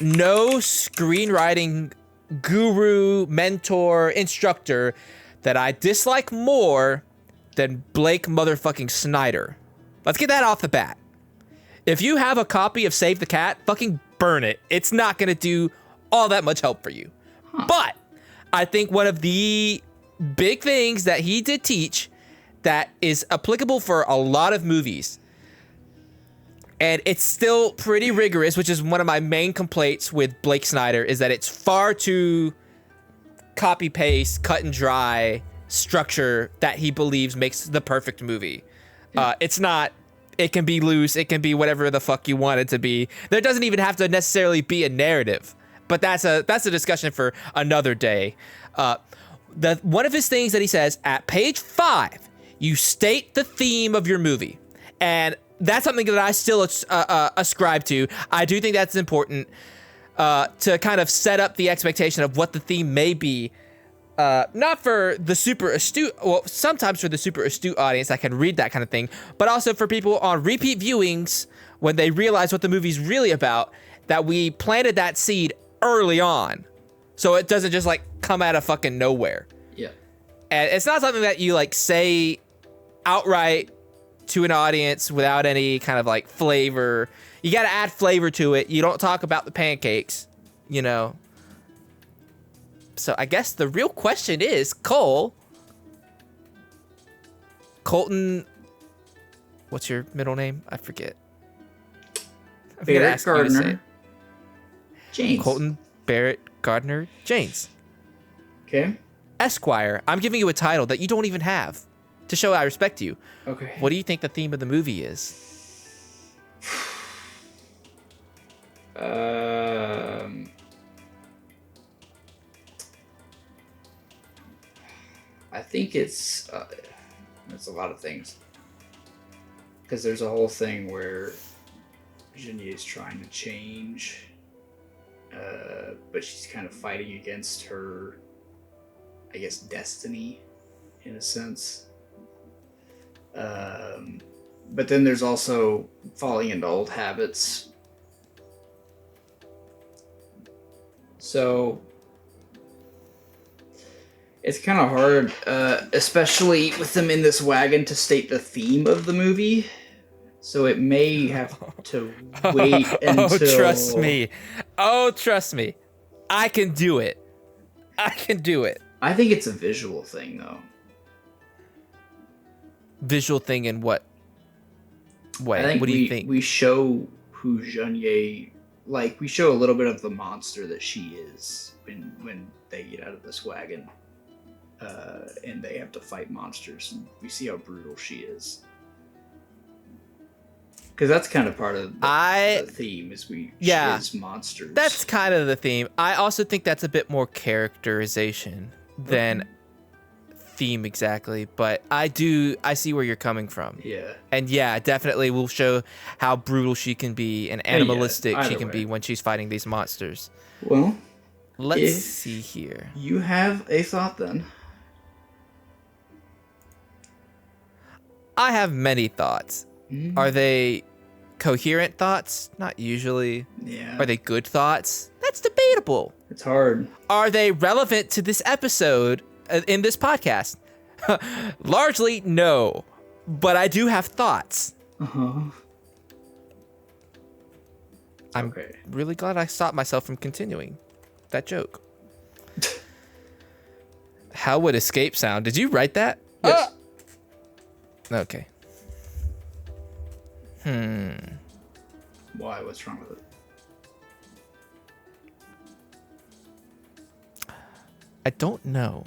no screenwriting guru, mentor, instructor that I dislike more than Blake motherfucking Snyder. Let's get that off the bat. If you have a copy of Save the Cat, fucking burn it. It's not going to do all that much help for you. But I think one of the big things that he did teach that is applicable for a lot of movies, and it's still pretty rigorous, which is one of my main complaints with Blake Snyder, is that it's far too copy-paste, cut and dry structure that he believes makes the perfect movie. It's not. It can be loose. It can be whatever the fuck you want it to be. There doesn't even have to necessarily be a narrative. But that's a discussion for another day. One of his things that he says at page 5, you state the theme of your movie, and that's something that I still ascribe to. I do think that's important to kind of set up the expectation of what the theme may be. Not for the super astute, well, sometimes for the super astute audience that can read that kind of thing, but also for people on repeat viewings when they realize what the movie's really about, that we planted that seed early on, so it doesn't just like come out of fucking nowhere. Yeah. And it's not something that you like say outright to an audience without any kind of like flavor. You got to add flavor to it. You don't talk about the pancakes, you know. So I guess the real question is, Colton, what's your middle name? I forget. Barrett Gardner. James. Colton Barrett Gardner James. Okay. Esquire. I'm giving you a title that you don't even have to show I respect you. Okay. What do you think the theme of the movie is? I think it's a lot of things, because there's a whole thing where Virginia is trying to change, but she's kind of fighting against her, I guess, destiny in a sense. But then there's also falling into old habits. So it's kind of hard, especially with them in this wagon, to state the theme of the movie. So it may have to wait until... Oh, trust me. I can do it. I think it's a visual thing, though. Visual thing in what way? I think What do you think? we show who Jeonye, like, we show a little bit of the monster that she is when they get out of this wagon, and they have to fight monsters, and we see how brutal she is. Because that's kind of part of the theme, is she is monsters. That's kind of the theme. I also think that's a bit more characterization than theme exactly, but I see where you're coming from. Yeah. And yeah, definitely will show how brutal she can be and animalistic she can be when she's fighting these monsters. Well, let's see here. You have a thought then. I have many thoughts. Are they coherent thoughts? Not usually. Yeah. Are they good thoughts? That's debatable. It's hard. Are they relevant to this episode in this podcast? Largely, no. But I do have thoughts. Uh-huh. I'm really glad I stopped myself from continuing that joke. How would escape sound? Did you write that? Yes. Okay. Why? What's wrong with it? I don't know.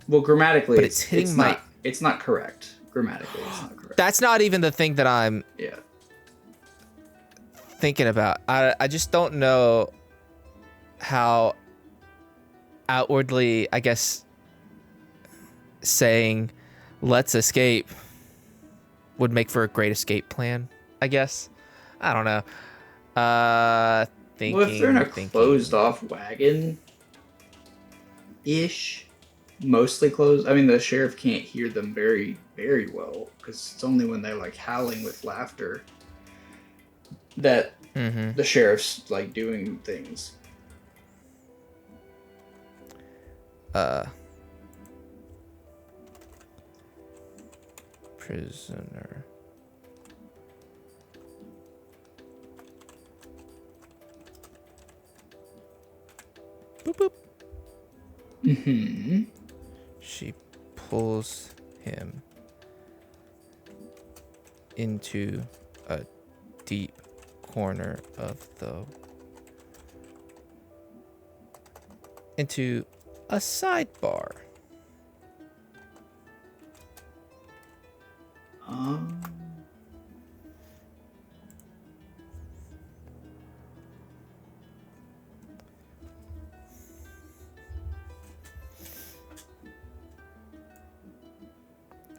Well, grammatically, but it's hitting it's not correct. Grammatically, it's not correct. That's not even the thing that I'm yeah thinking about. I just don't know how outwardly, I guess, saying let's escape would make for a great escape plan, I guess. I don't know. Well, if they're in a closed off wagon ish, mostly closed. I mean, the sheriff can't hear them very, very well, because it's only when they're like howling with laughter that the sheriff's like doing things. Prisoner. Boop boop. She pulls him into a deep corner of into a sidebar.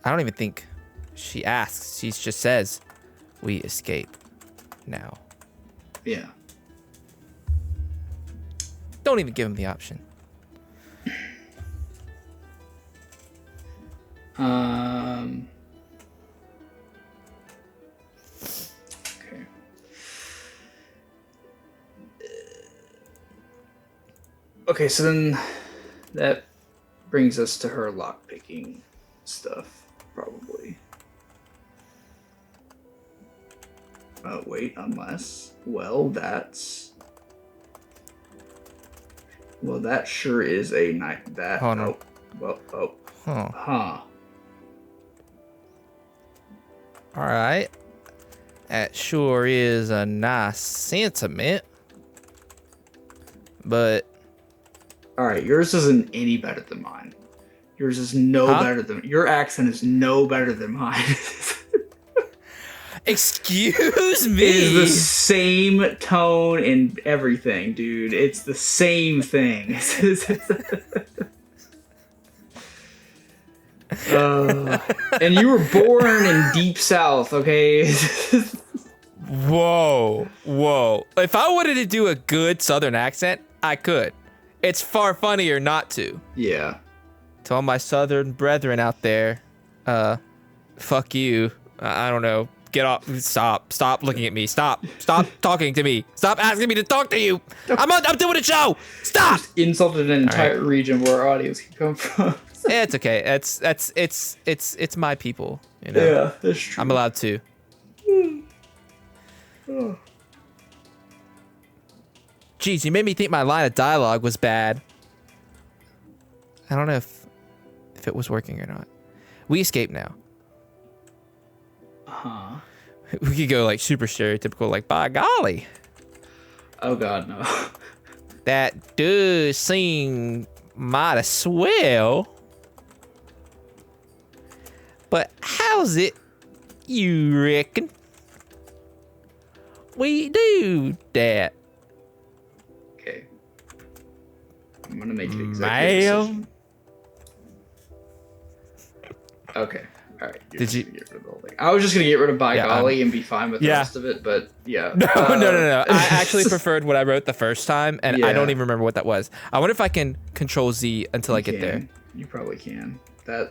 I don't even think she asks. She just says, "We escape now." Yeah. Don't even give him the option. Okay. Okay, so then that brings us to her lockpicking stuff, probably. Oh, wait, unless... Well, that's... Well, that sure is a night... That... Oh, no. Huh. Alright. That sure is a nice sentiment. But... Alright, yours isn't any better than mine. Yours is no better than... Your accent is no better than mine. Excuse me? It is the same tone and everything, dude. It's the same thing. And you were born in Deep South, okay? Whoa. If I wanted to do a good Southern accent, I could. It's far funnier not to. Yeah. To all my Southern brethren out there, fuck you. I don't know. Get off. Stop looking at me. Stop talking to me. Stop asking me to talk to you. I'm doing a show. Stop. Just insulted an entire region where our audience can come from. It's okay. It's my people. You know. Yeah, that's true. I'm allowed to. Jeez, you made me think my line of dialogue was bad. I don't know if it was working or not. We escape now. Huh. We could go like super stereotypical, like, by golly, Oh God, no. that does seem mighty swell. But how's it you reckon we do that? Okay. I'm gonna make an executive Ma'am? decision. Okay. All right. You're Did just you- gonna get rid of the whole thing. I was just gonna get rid of by Yeah, golly and be fine with the yeah. rest of it, but yeah. No, no. I actually preferred what I wrote the first time, and I don't Yeah. even remember what that was. I wonder if I can Control Z until I get there. You probably can.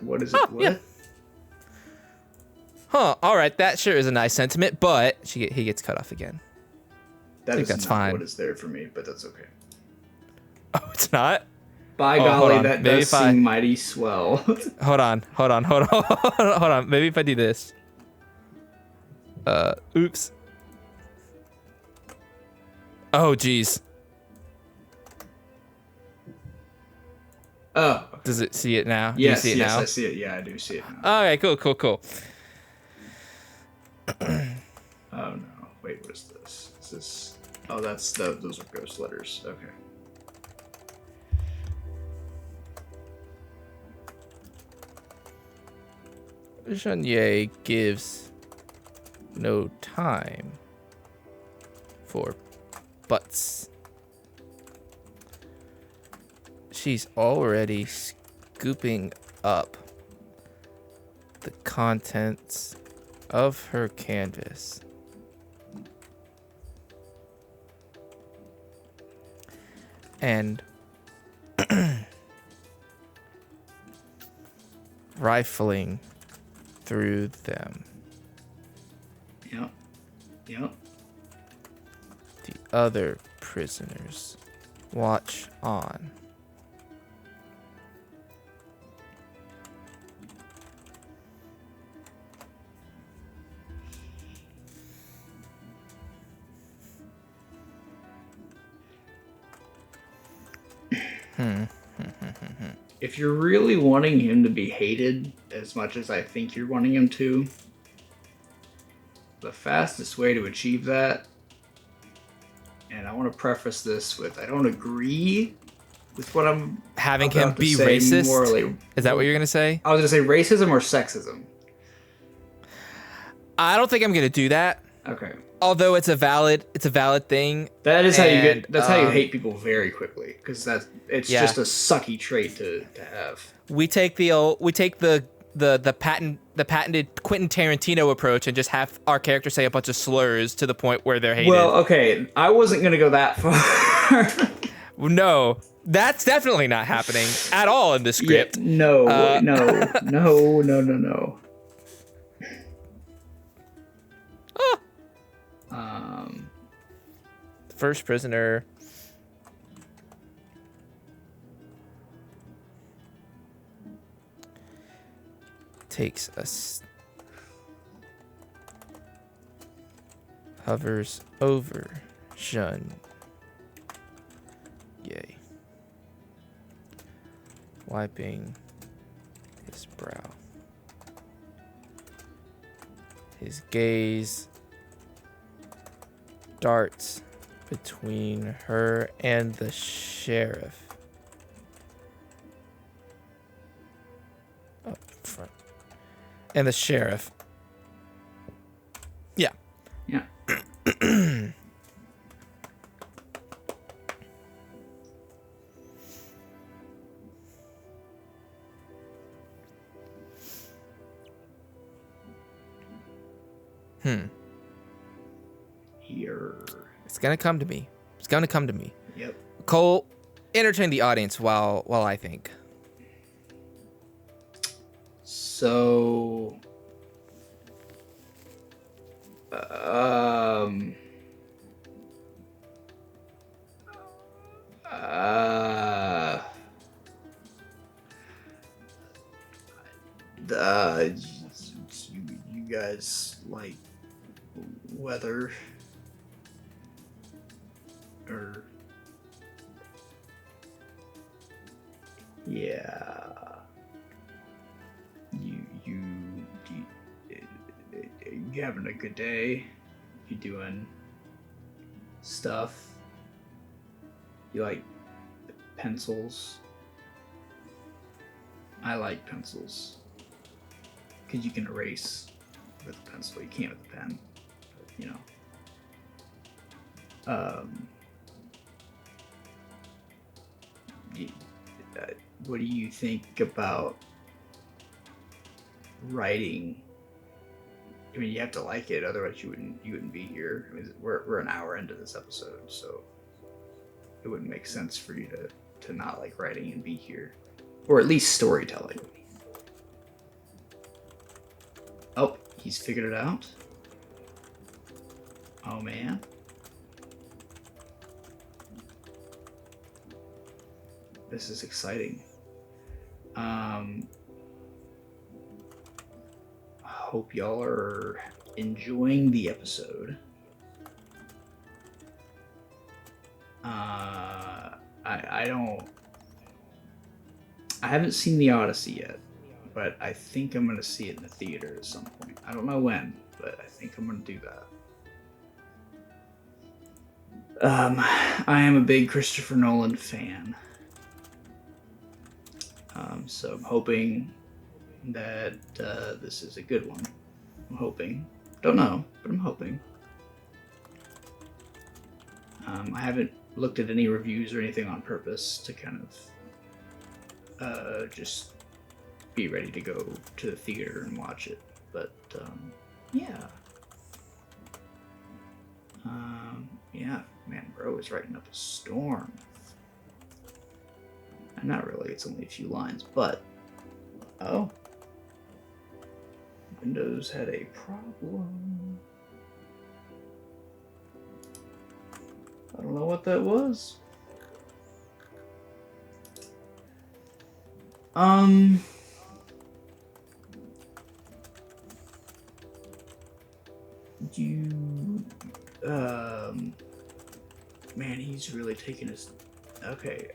What is it? Oh, What? yeah. Huh? All right, that sure is a nice sentiment, but he gets cut off again. That think is that's not fine. what is there for me, but that's okay. Oh, it's not. By Oh, hold golly, on. that Maybe does if I- seem mighty swell. Hold on. Hold on. Maybe if I do this. Oops. Oh, geez. Oh. Does it see it now? Do Yes, you see it yes, now? I see it. Yeah, I do see it now. Okay, cool. Oh no! Wait, what is this? Is this? Oh, those are ghost letters. Okay. Jeannier gives no time for butts. She's already scooping up the contents of her canvas. And rifling through them. Yep. Yep. The other prisoners watch on. If you're really wanting him to be hated as much as I think you're wanting him to, the fastest way to achieve that, and I want to preface this with I don't agree with what I'm Having about him to be say racist? morally. Is that what you're gonna say? I was gonna say racism or sexism. I don't think I'm gonna do that. Okay. Although it's a valid thing. That is how you And, get. That's how you hate people very quickly, because it's Yeah. just a sucky trait to have. We take the patented Quentin Tarantino approach and just have our character say a bunch of slurs to the point where they're hated. Well, okay, I wasn't gonna go that far. No, that's definitely not happening at all in this script. Yeah, no. First prisoner. Takes us. Hovers over Jean. Yay. Wiping his brow. His gaze darts between her and the sheriff. Up front. And the sheriff. Yeah. Yeah. Here. It's gonna come to me. It's gonna come to me. Yep. Cole, entertain the audience while I think. So, you guys like weather or Yeah. You having a good day? You doing stuff? You like pencils? I like pencils. Because you can erase with a pencil. You can't with a pen. But, you know. What do you think about writing? I mean, you have to like it, otherwise you wouldn't be here. I mean, we're an hour into this episode, so it wouldn't make sense for you to not like writing and be here, or at least storytelling. Oh, he's figured it out. Oh man. This is exciting. Hope y'all are enjoying the episode. I haven't seen the Odyssey yet, but I think I'm gonna see it in the theater at some point. I don't know when, but I think I'm gonna do that. I am a big Christopher Nolan fan. So I'm hoping that this is a good one. I'm hoping. Don't know, but I'm hoping. I haven't looked at any reviews or anything on purpose to kind of just be ready to go to the theater and watch it. But yeah. Yeah, man, bro is writing up a storm. Not really, it's only a few lines, but... Oh. Windows had a problem. I don't know what that was. Man, he's really taking his... Okay,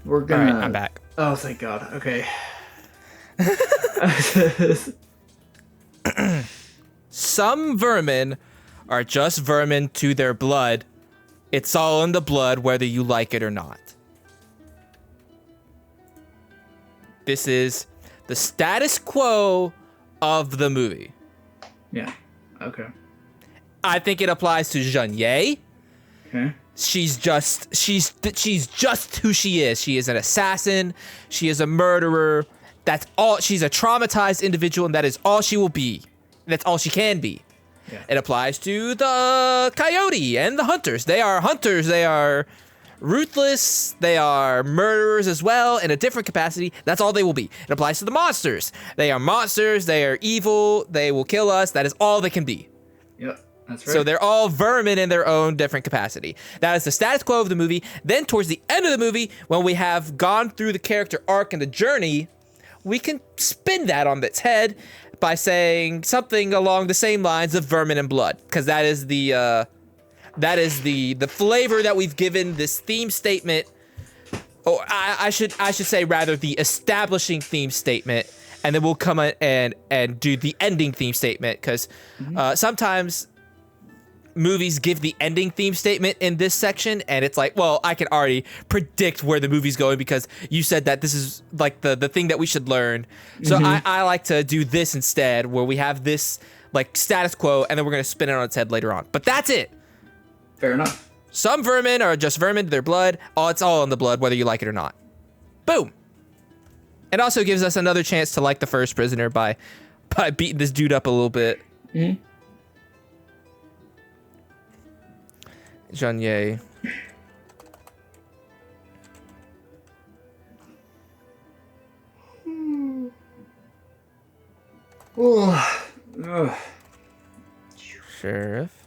we're gonna... Alright, I'm back. Oh, thank God. Okay. Some vermin are just vermin to their blood. It's all in the blood, whether you like it or not. This is the status quo of the movie. Yeah. Okay. I think it applies to Jean-Ye. Okay. She's just who she is. She is an assassin. She is a murderer. That's all. She's a traumatized individual, and that is all she will be. That's all she can be. Yeah. It applies to the coyote and the hunters. They are hunters. They are ruthless. They are murderers as well in a different capacity. That's all they will be. It applies to the monsters. They are monsters. They are evil. They will kill us. That is all they can be. Yep. That's right. So they're all vermin in their own different capacity. That is the status quo of the movie. Then towards the end of the movie, when we have gone through the character arc and the journey, we can spin that on its head by saying something along the same lines of vermin and blood, because that is the flavor that we've given this theme statement. Or I should say rather the establishing theme statement, and then we'll come and do the ending theme statement, because sometimes movies give the ending theme statement in this section, and it's like, well, I can already predict where the movie's going because you said that this is like the thing that we should learn. So I like to do this instead, where we have this like status quo, and then we're going to spin it on its head later on. But that's it. Fair enough. Some vermin are just vermin to their blood. It's all in the blood, whether you like it or not. Boom. It also gives us another chance to like the first prisoner by beating this dude up a little bit. Mm-hmm. Jean-Ye. Sheriff.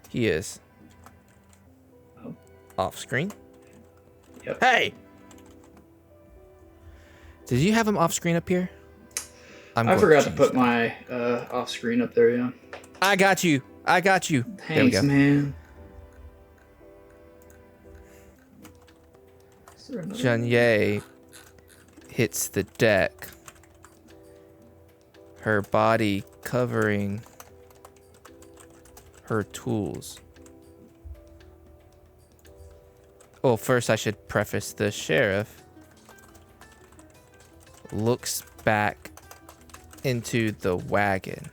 He is off screen. Yep. Hey! Did you have him off screen up here? I forgot to put my off screen up there, yeah. I got you. Thanks, there we go. man. Janye hits the deck, her body covering her tools. Well, first I should preface the sheriff looks back into the wagon.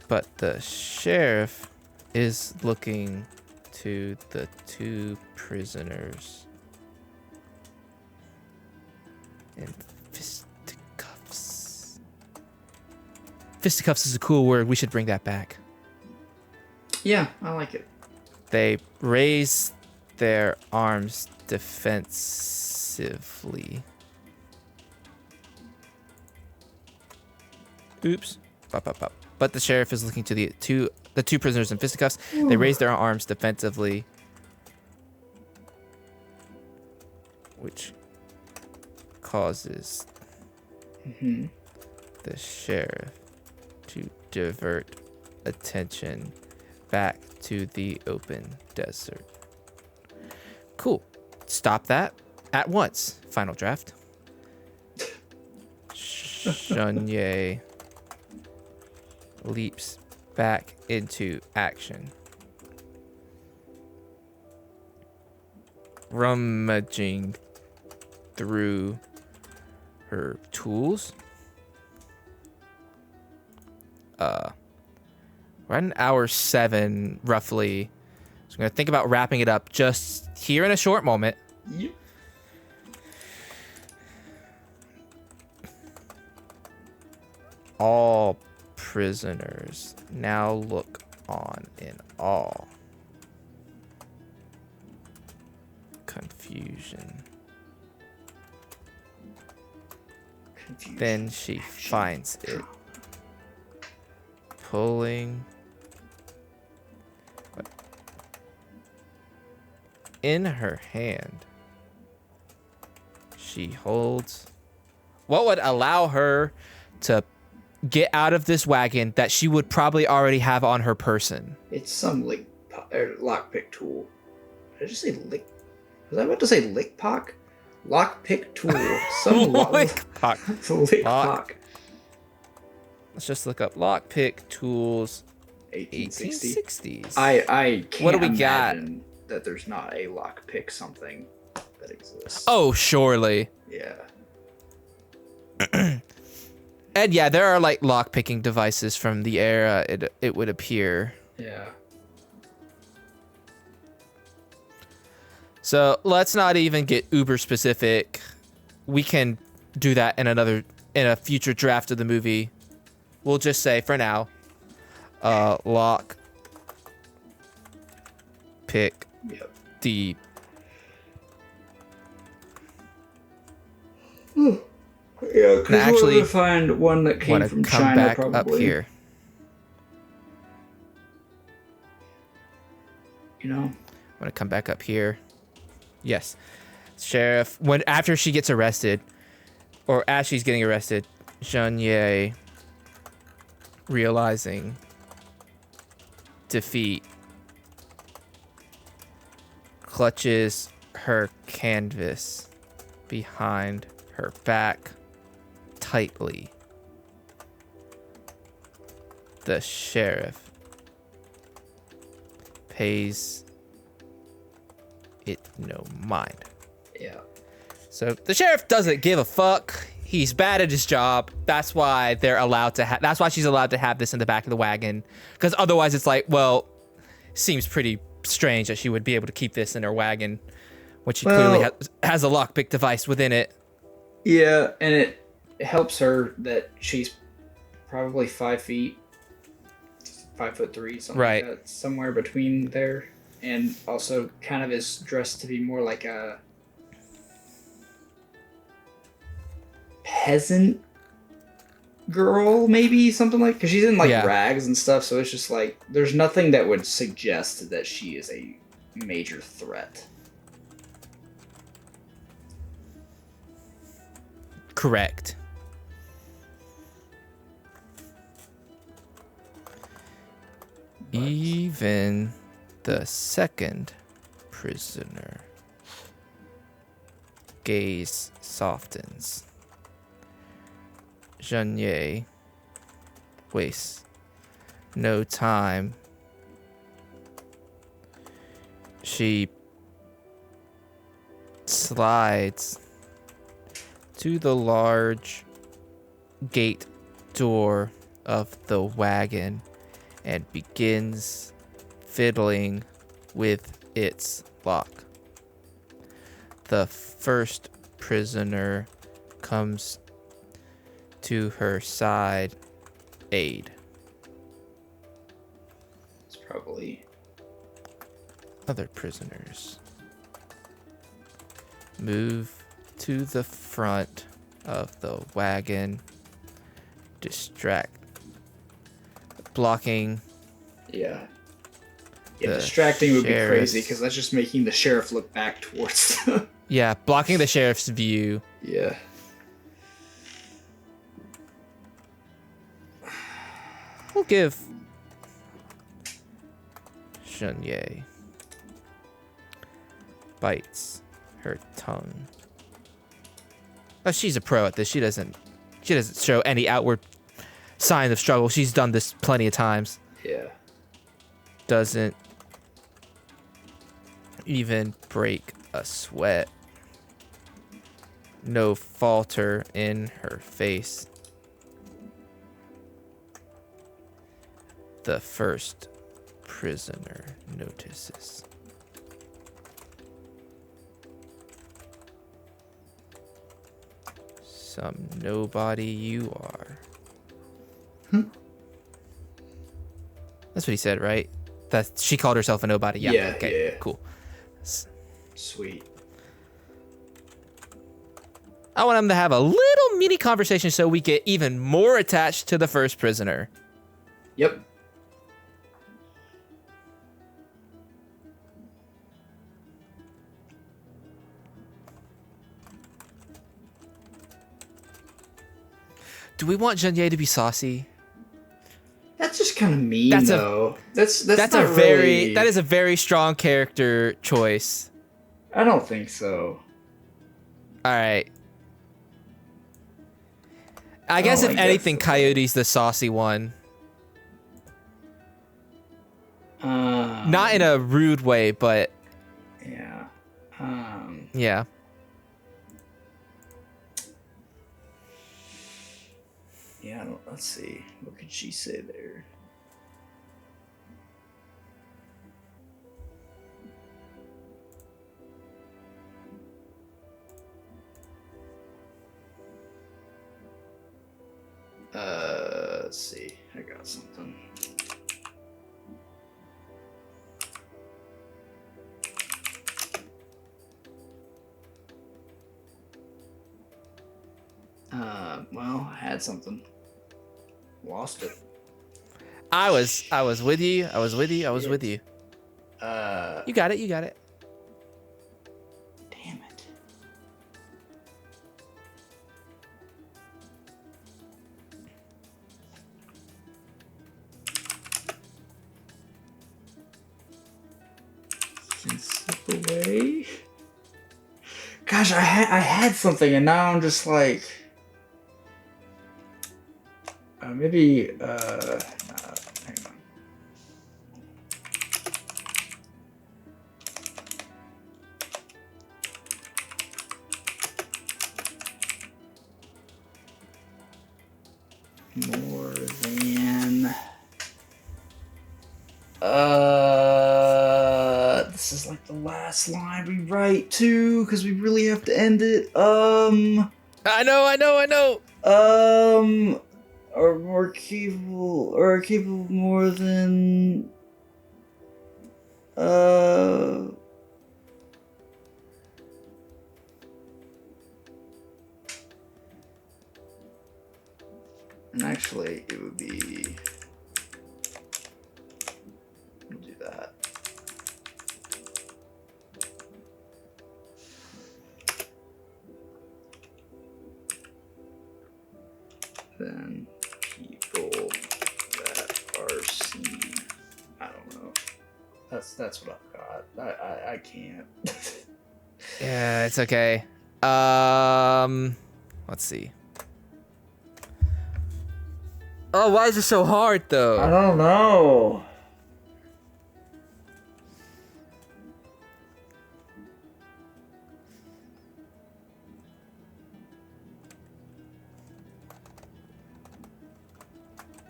But the sheriff is looking to the two prisoners in fisticuffs. Fisticuffs is a cool word. We should bring that back. Yeah, I like it. They raise their arms defensively. Oops. Bop, bop, bop. But the sheriff is looking to the two prisoners in fisticuffs. Ooh. They raise their arms defensively, which causes the sheriff to divert attention back to the open desert. Cool. Stop that at once. Final draft. Shunye leaps back into action. Rummaging through her tools. We're at an hour 7, roughly. So I'm going to think about wrapping it up just here in a short moment. Yep. All prisoners now look on in awe. Confusion. Then she finds it. Pulling. In her hand, she holds what would allow her to get out of this wagon that she would probably already have on her person. It's some lockpick tool. Did I just say lick? Was I about to say lickpock? Lockpick tool. Some lickpock. Lickpock. Let's just look up lockpick tools. 1860s. 1860s. I can't what do we imagine that there's not a lockpick something that exists. Oh, surely. Yeah. And yeah, there are like lock-picking devices from the era, it would appear. Yeah. So let's not even get uber specific. We can do that in a future draft of the movie. We'll just say for now, lock pick the. Yeah, because we're gonna find one that came from China, back probably. Up here. You know. Want to come back up here? Yes, sheriff. After she gets arrested, or as she's getting arrested, Janye, realizing defeat, clutches her canvas behind her back tightly. The sheriff pays it no mind. Yeah. So the sheriff doesn't give a fuck. He's bad at his job. That's why they're allowed to that's why she's allowed to have this in the back of the wagon. Because otherwise it's like, well, seems pretty strange that she would be able to keep this in her wagon when she clearly has a lockpick device within it. Yeah, and it helps her that she's probably 5 feet, 5'3", something like that, somewhere between there, and also kind of is dressed to be more like a peasant girl, maybe something like. Because she's in like rags and stuff, so it's just like there's nothing that would suggest that she is a major threat. Correct. Even the second prisoner gaze softens. Jeanne wastes no time. She slides to the large gate door of the wagon and begins fiddling with its lock. The first prisoner comes to her side aid. It's probably Other prisoners move to the front of the wagon, blocking. Yeah, The distracting would be crazy sheriff's- because that's just making the sheriff look back towards them. Yeah, blocking the sheriff's view. Yeah. We'll give Jeanne bites her tongue. Oh, she's a pro at this. She doesn't show any outward signs of struggle. She's done this plenty of times. Yeah. Doesn't even break a sweat. No falter in her face. The first prisoner notices. Some nobody you are. That's what he said, right? That she called herself a nobody. Yeah. Yeah, Okay. yeah. Cool. Sweet. I want him to have a little mini conversation so we get even more attached to the first prisoner. Yep. Do we want Jeanne to be saucy? That's just kind of mean, That's a- though. That's That's a not very really- that is a very strong character choice. I don't think so. All right. I guess Oh, if I guess anything, so. Coyote's the saucy one. Not in a rude way, but Yeah. yeah. Yeah. Let's see. What could she say there? Let's see. I got something. Well, I had something. Lost it. I was with you. I was with you. I was Shit. with you. Uh, You got it. You got it. damn it. Can slip away. Gosh, I had something and now I'm just like maybe hang on. More than this is like the last line we write too, because we really have to end it. I know. Are more capable, or are capable more than and actually it would be, we'll do that. Then people that are seen. I don't That's what I've got. I can't. Yeah, it's okay. Let's see. Oh, why is it so hard though? I don't know.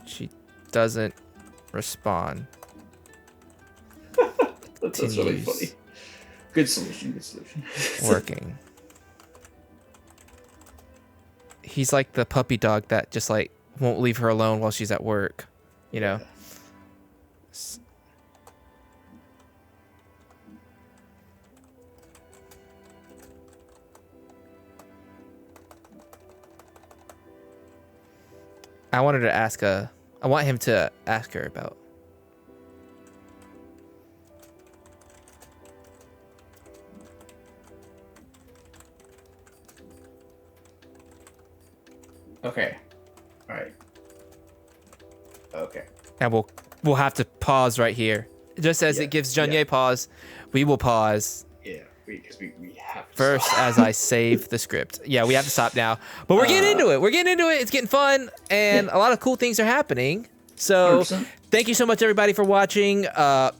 She doesn't respond. That's really funny. Good solution. Good solution. Working. He's like the puppy dog that just like won't leave her alone while she's at work, you know. I wanted to ask I want him to ask her about. Okay. All right. Okay. And we'll have to pause right here. Just as it gives Jungye pause, we will pause. Yeah, because we have to First, stop. as I save the script. Yeah, we have to stop now. But we're getting into it. We're getting into it. It's getting fun, and a lot of cool things are happening. So 100%. thank you so much, everybody, for watching.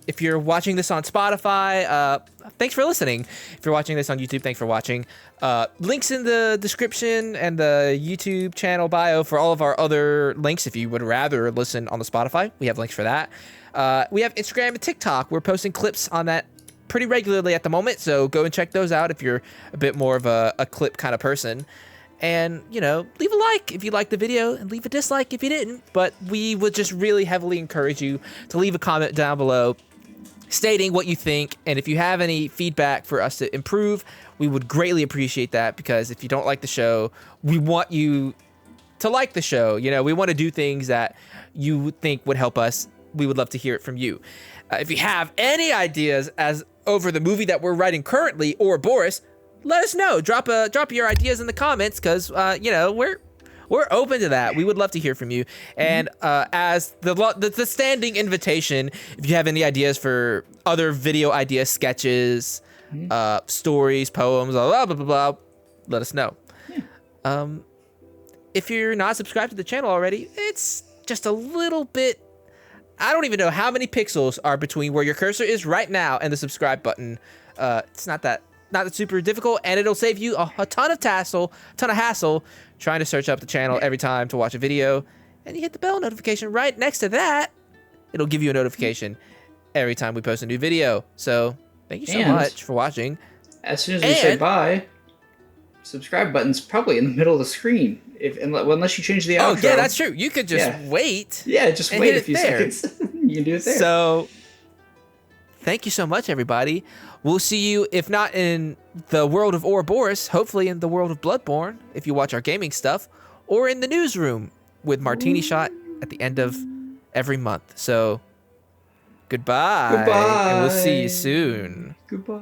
If you're watching this on Spotify, thanks for listening. If you're watching this on YouTube, thanks for watching. Links in the description and the YouTube channel bio for all of our other links. If you would rather listen on the Spotify, we have links for that. We have Instagram and TikTok. We're posting clips on that pretty regularly at the moment, so go and check those out if you're a bit more of a clip kind of person. And, you know, leave a like if you liked the video and leave a dislike if you didn't. But we would just really heavily encourage you to leave a comment down below stating what you think. And if you have any feedback for us to improve, we would greatly appreciate that, because if you don't like the show, we want you to like the show. You know, we want to do things that you think would help us. We would love to hear it from you. If you have any ideas as over the movie that we're writing currently, Ouroboros, let us know. Drop your ideas in the comments, because you know, we're open to that. We would love to hear from you. And as the standing invitation, if you have any ideas for other video ideas, sketches, stories, poems, blah blah blah blah, let us know. If you're not subscribed to the channel already, it's just a little bit. I don't even know how many pixels are between where your cursor is right now and the subscribe button. It's not that super difficult, and it'll save you a ton of hassle trying to search up the channel every time to watch a video. And you hit the bell notification right next to that. It'll give you a notification every time we post a new video. So thank you so much for watching. As soon as we say bye, subscribe button's probably in the middle of the screen. Unless you change the outro. Oh yeah, that's true. You could just wait. Yeah, just wait a few seconds. You can do it there. So thank you so much, everybody. We'll see you, if not in the world of Ouroboros, hopefully in the world of Bloodborne, if you watch our gaming stuff, or in the newsroom with Martini Shot at the end of every month. So, goodbye. Goodbye. And we'll see you soon. Goodbye.